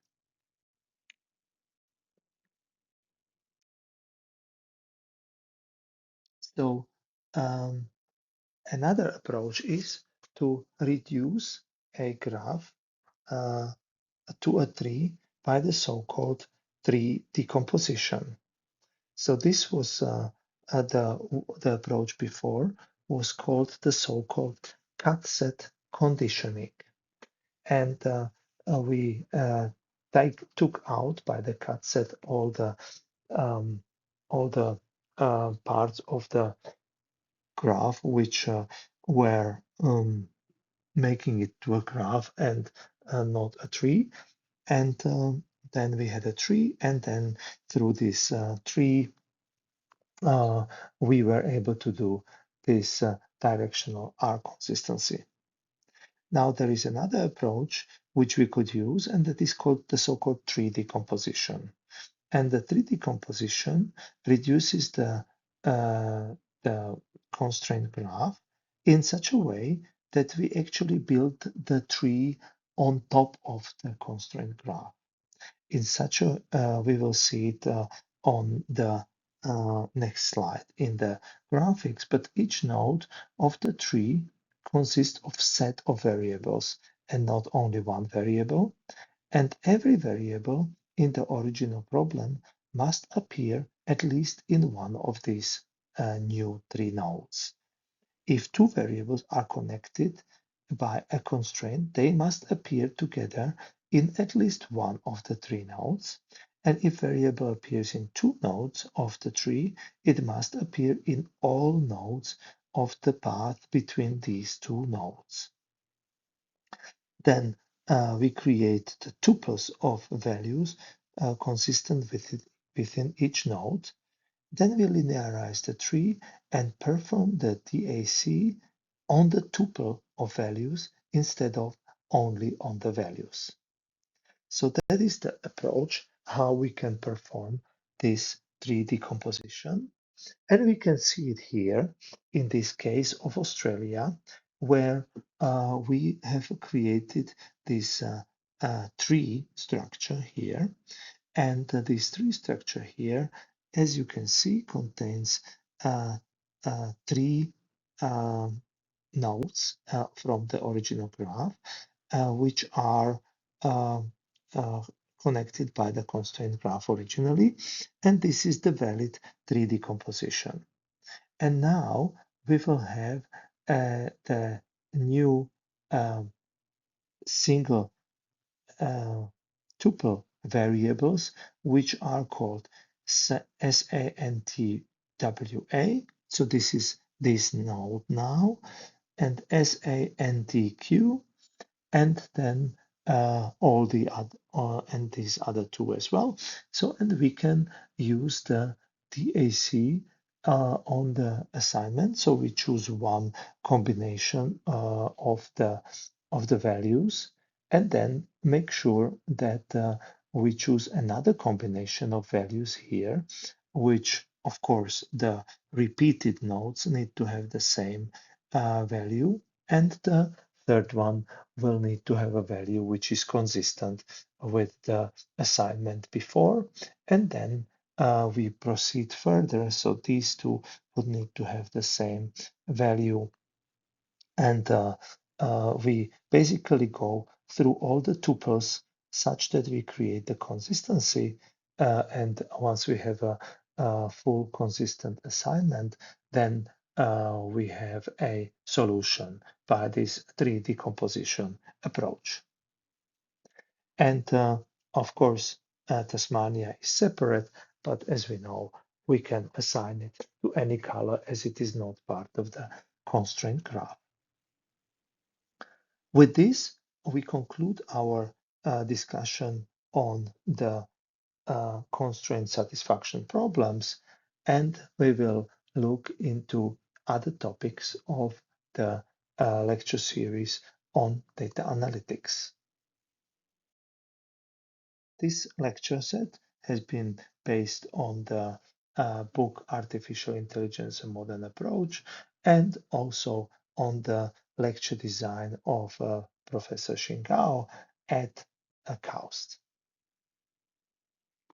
So another approach is to reduce a graph uh, to a tree by the so-called tree decomposition. So this was the approach before was called the so-called cut set conditioning, and we took out by the cut set um, all the parts of the graph which were making it to a graph and not a tree, and then we had a tree, and then through this tree we were able to do this directional arc consistency. Now there is another approach which we could use, and that is called the so-called tree decomposition. And the tree decomposition reduces the constraint graph in such a way that we actually build the tree on top of the constraint graph. In such a we will see it on the next slide in the graphics, but each node of the tree consists of set of variables and not only one variable, and every variable in the original problem must appear at least in one of these new three nodes. If two variables are connected by a constraint, they must appear together in at least one of the three nodes. And if variable appears in two nodes of the tree, it must appear in all nodes of the path between these two nodes. Then we create the tuples of values consistent within each node. Then we linearize the tree and perform the DAC on the tuple of values instead of only on the values. So that is the approach how we can perform this tree decomposition. And we can see it here in this case of Australia, where we have created this tree structure here. And this tree structure here, as you can see, contains three nodes from the original graph, which are uh, uh, connected by the constraint graph originally. And this is the valid tree decomposition. And now we will have the new single tuple variables, which are called SANTWA. So this is this node now, and SANTQ, and then all the other and these other two as well. So, and we can use the DAC on the assignment. So we choose one combination of the values, and then make sure that we choose another combination of values here, which of course the repeated nodes need to have the same value, and the third one will need to have a value which is consistent with the assignment before, and then we proceed further. So these two would need to have the same value, and we basically go through all the tuples such that we create the consistency. And once we have a full consistent assignment, then we have a solution by this tree decomposition approach. And of course, Tasmania is separate, but as we know, we can assign it to any color as it is not part of the constraint graph. With this, we conclude our discussion on the constraint satisfaction problems, and we will look into other topics of the lecture series on data analytics. This lecture set has been based on the book Artificial Intelligence: A Modern Approach, and also on the lecture design of Professor Xingao at KAUST.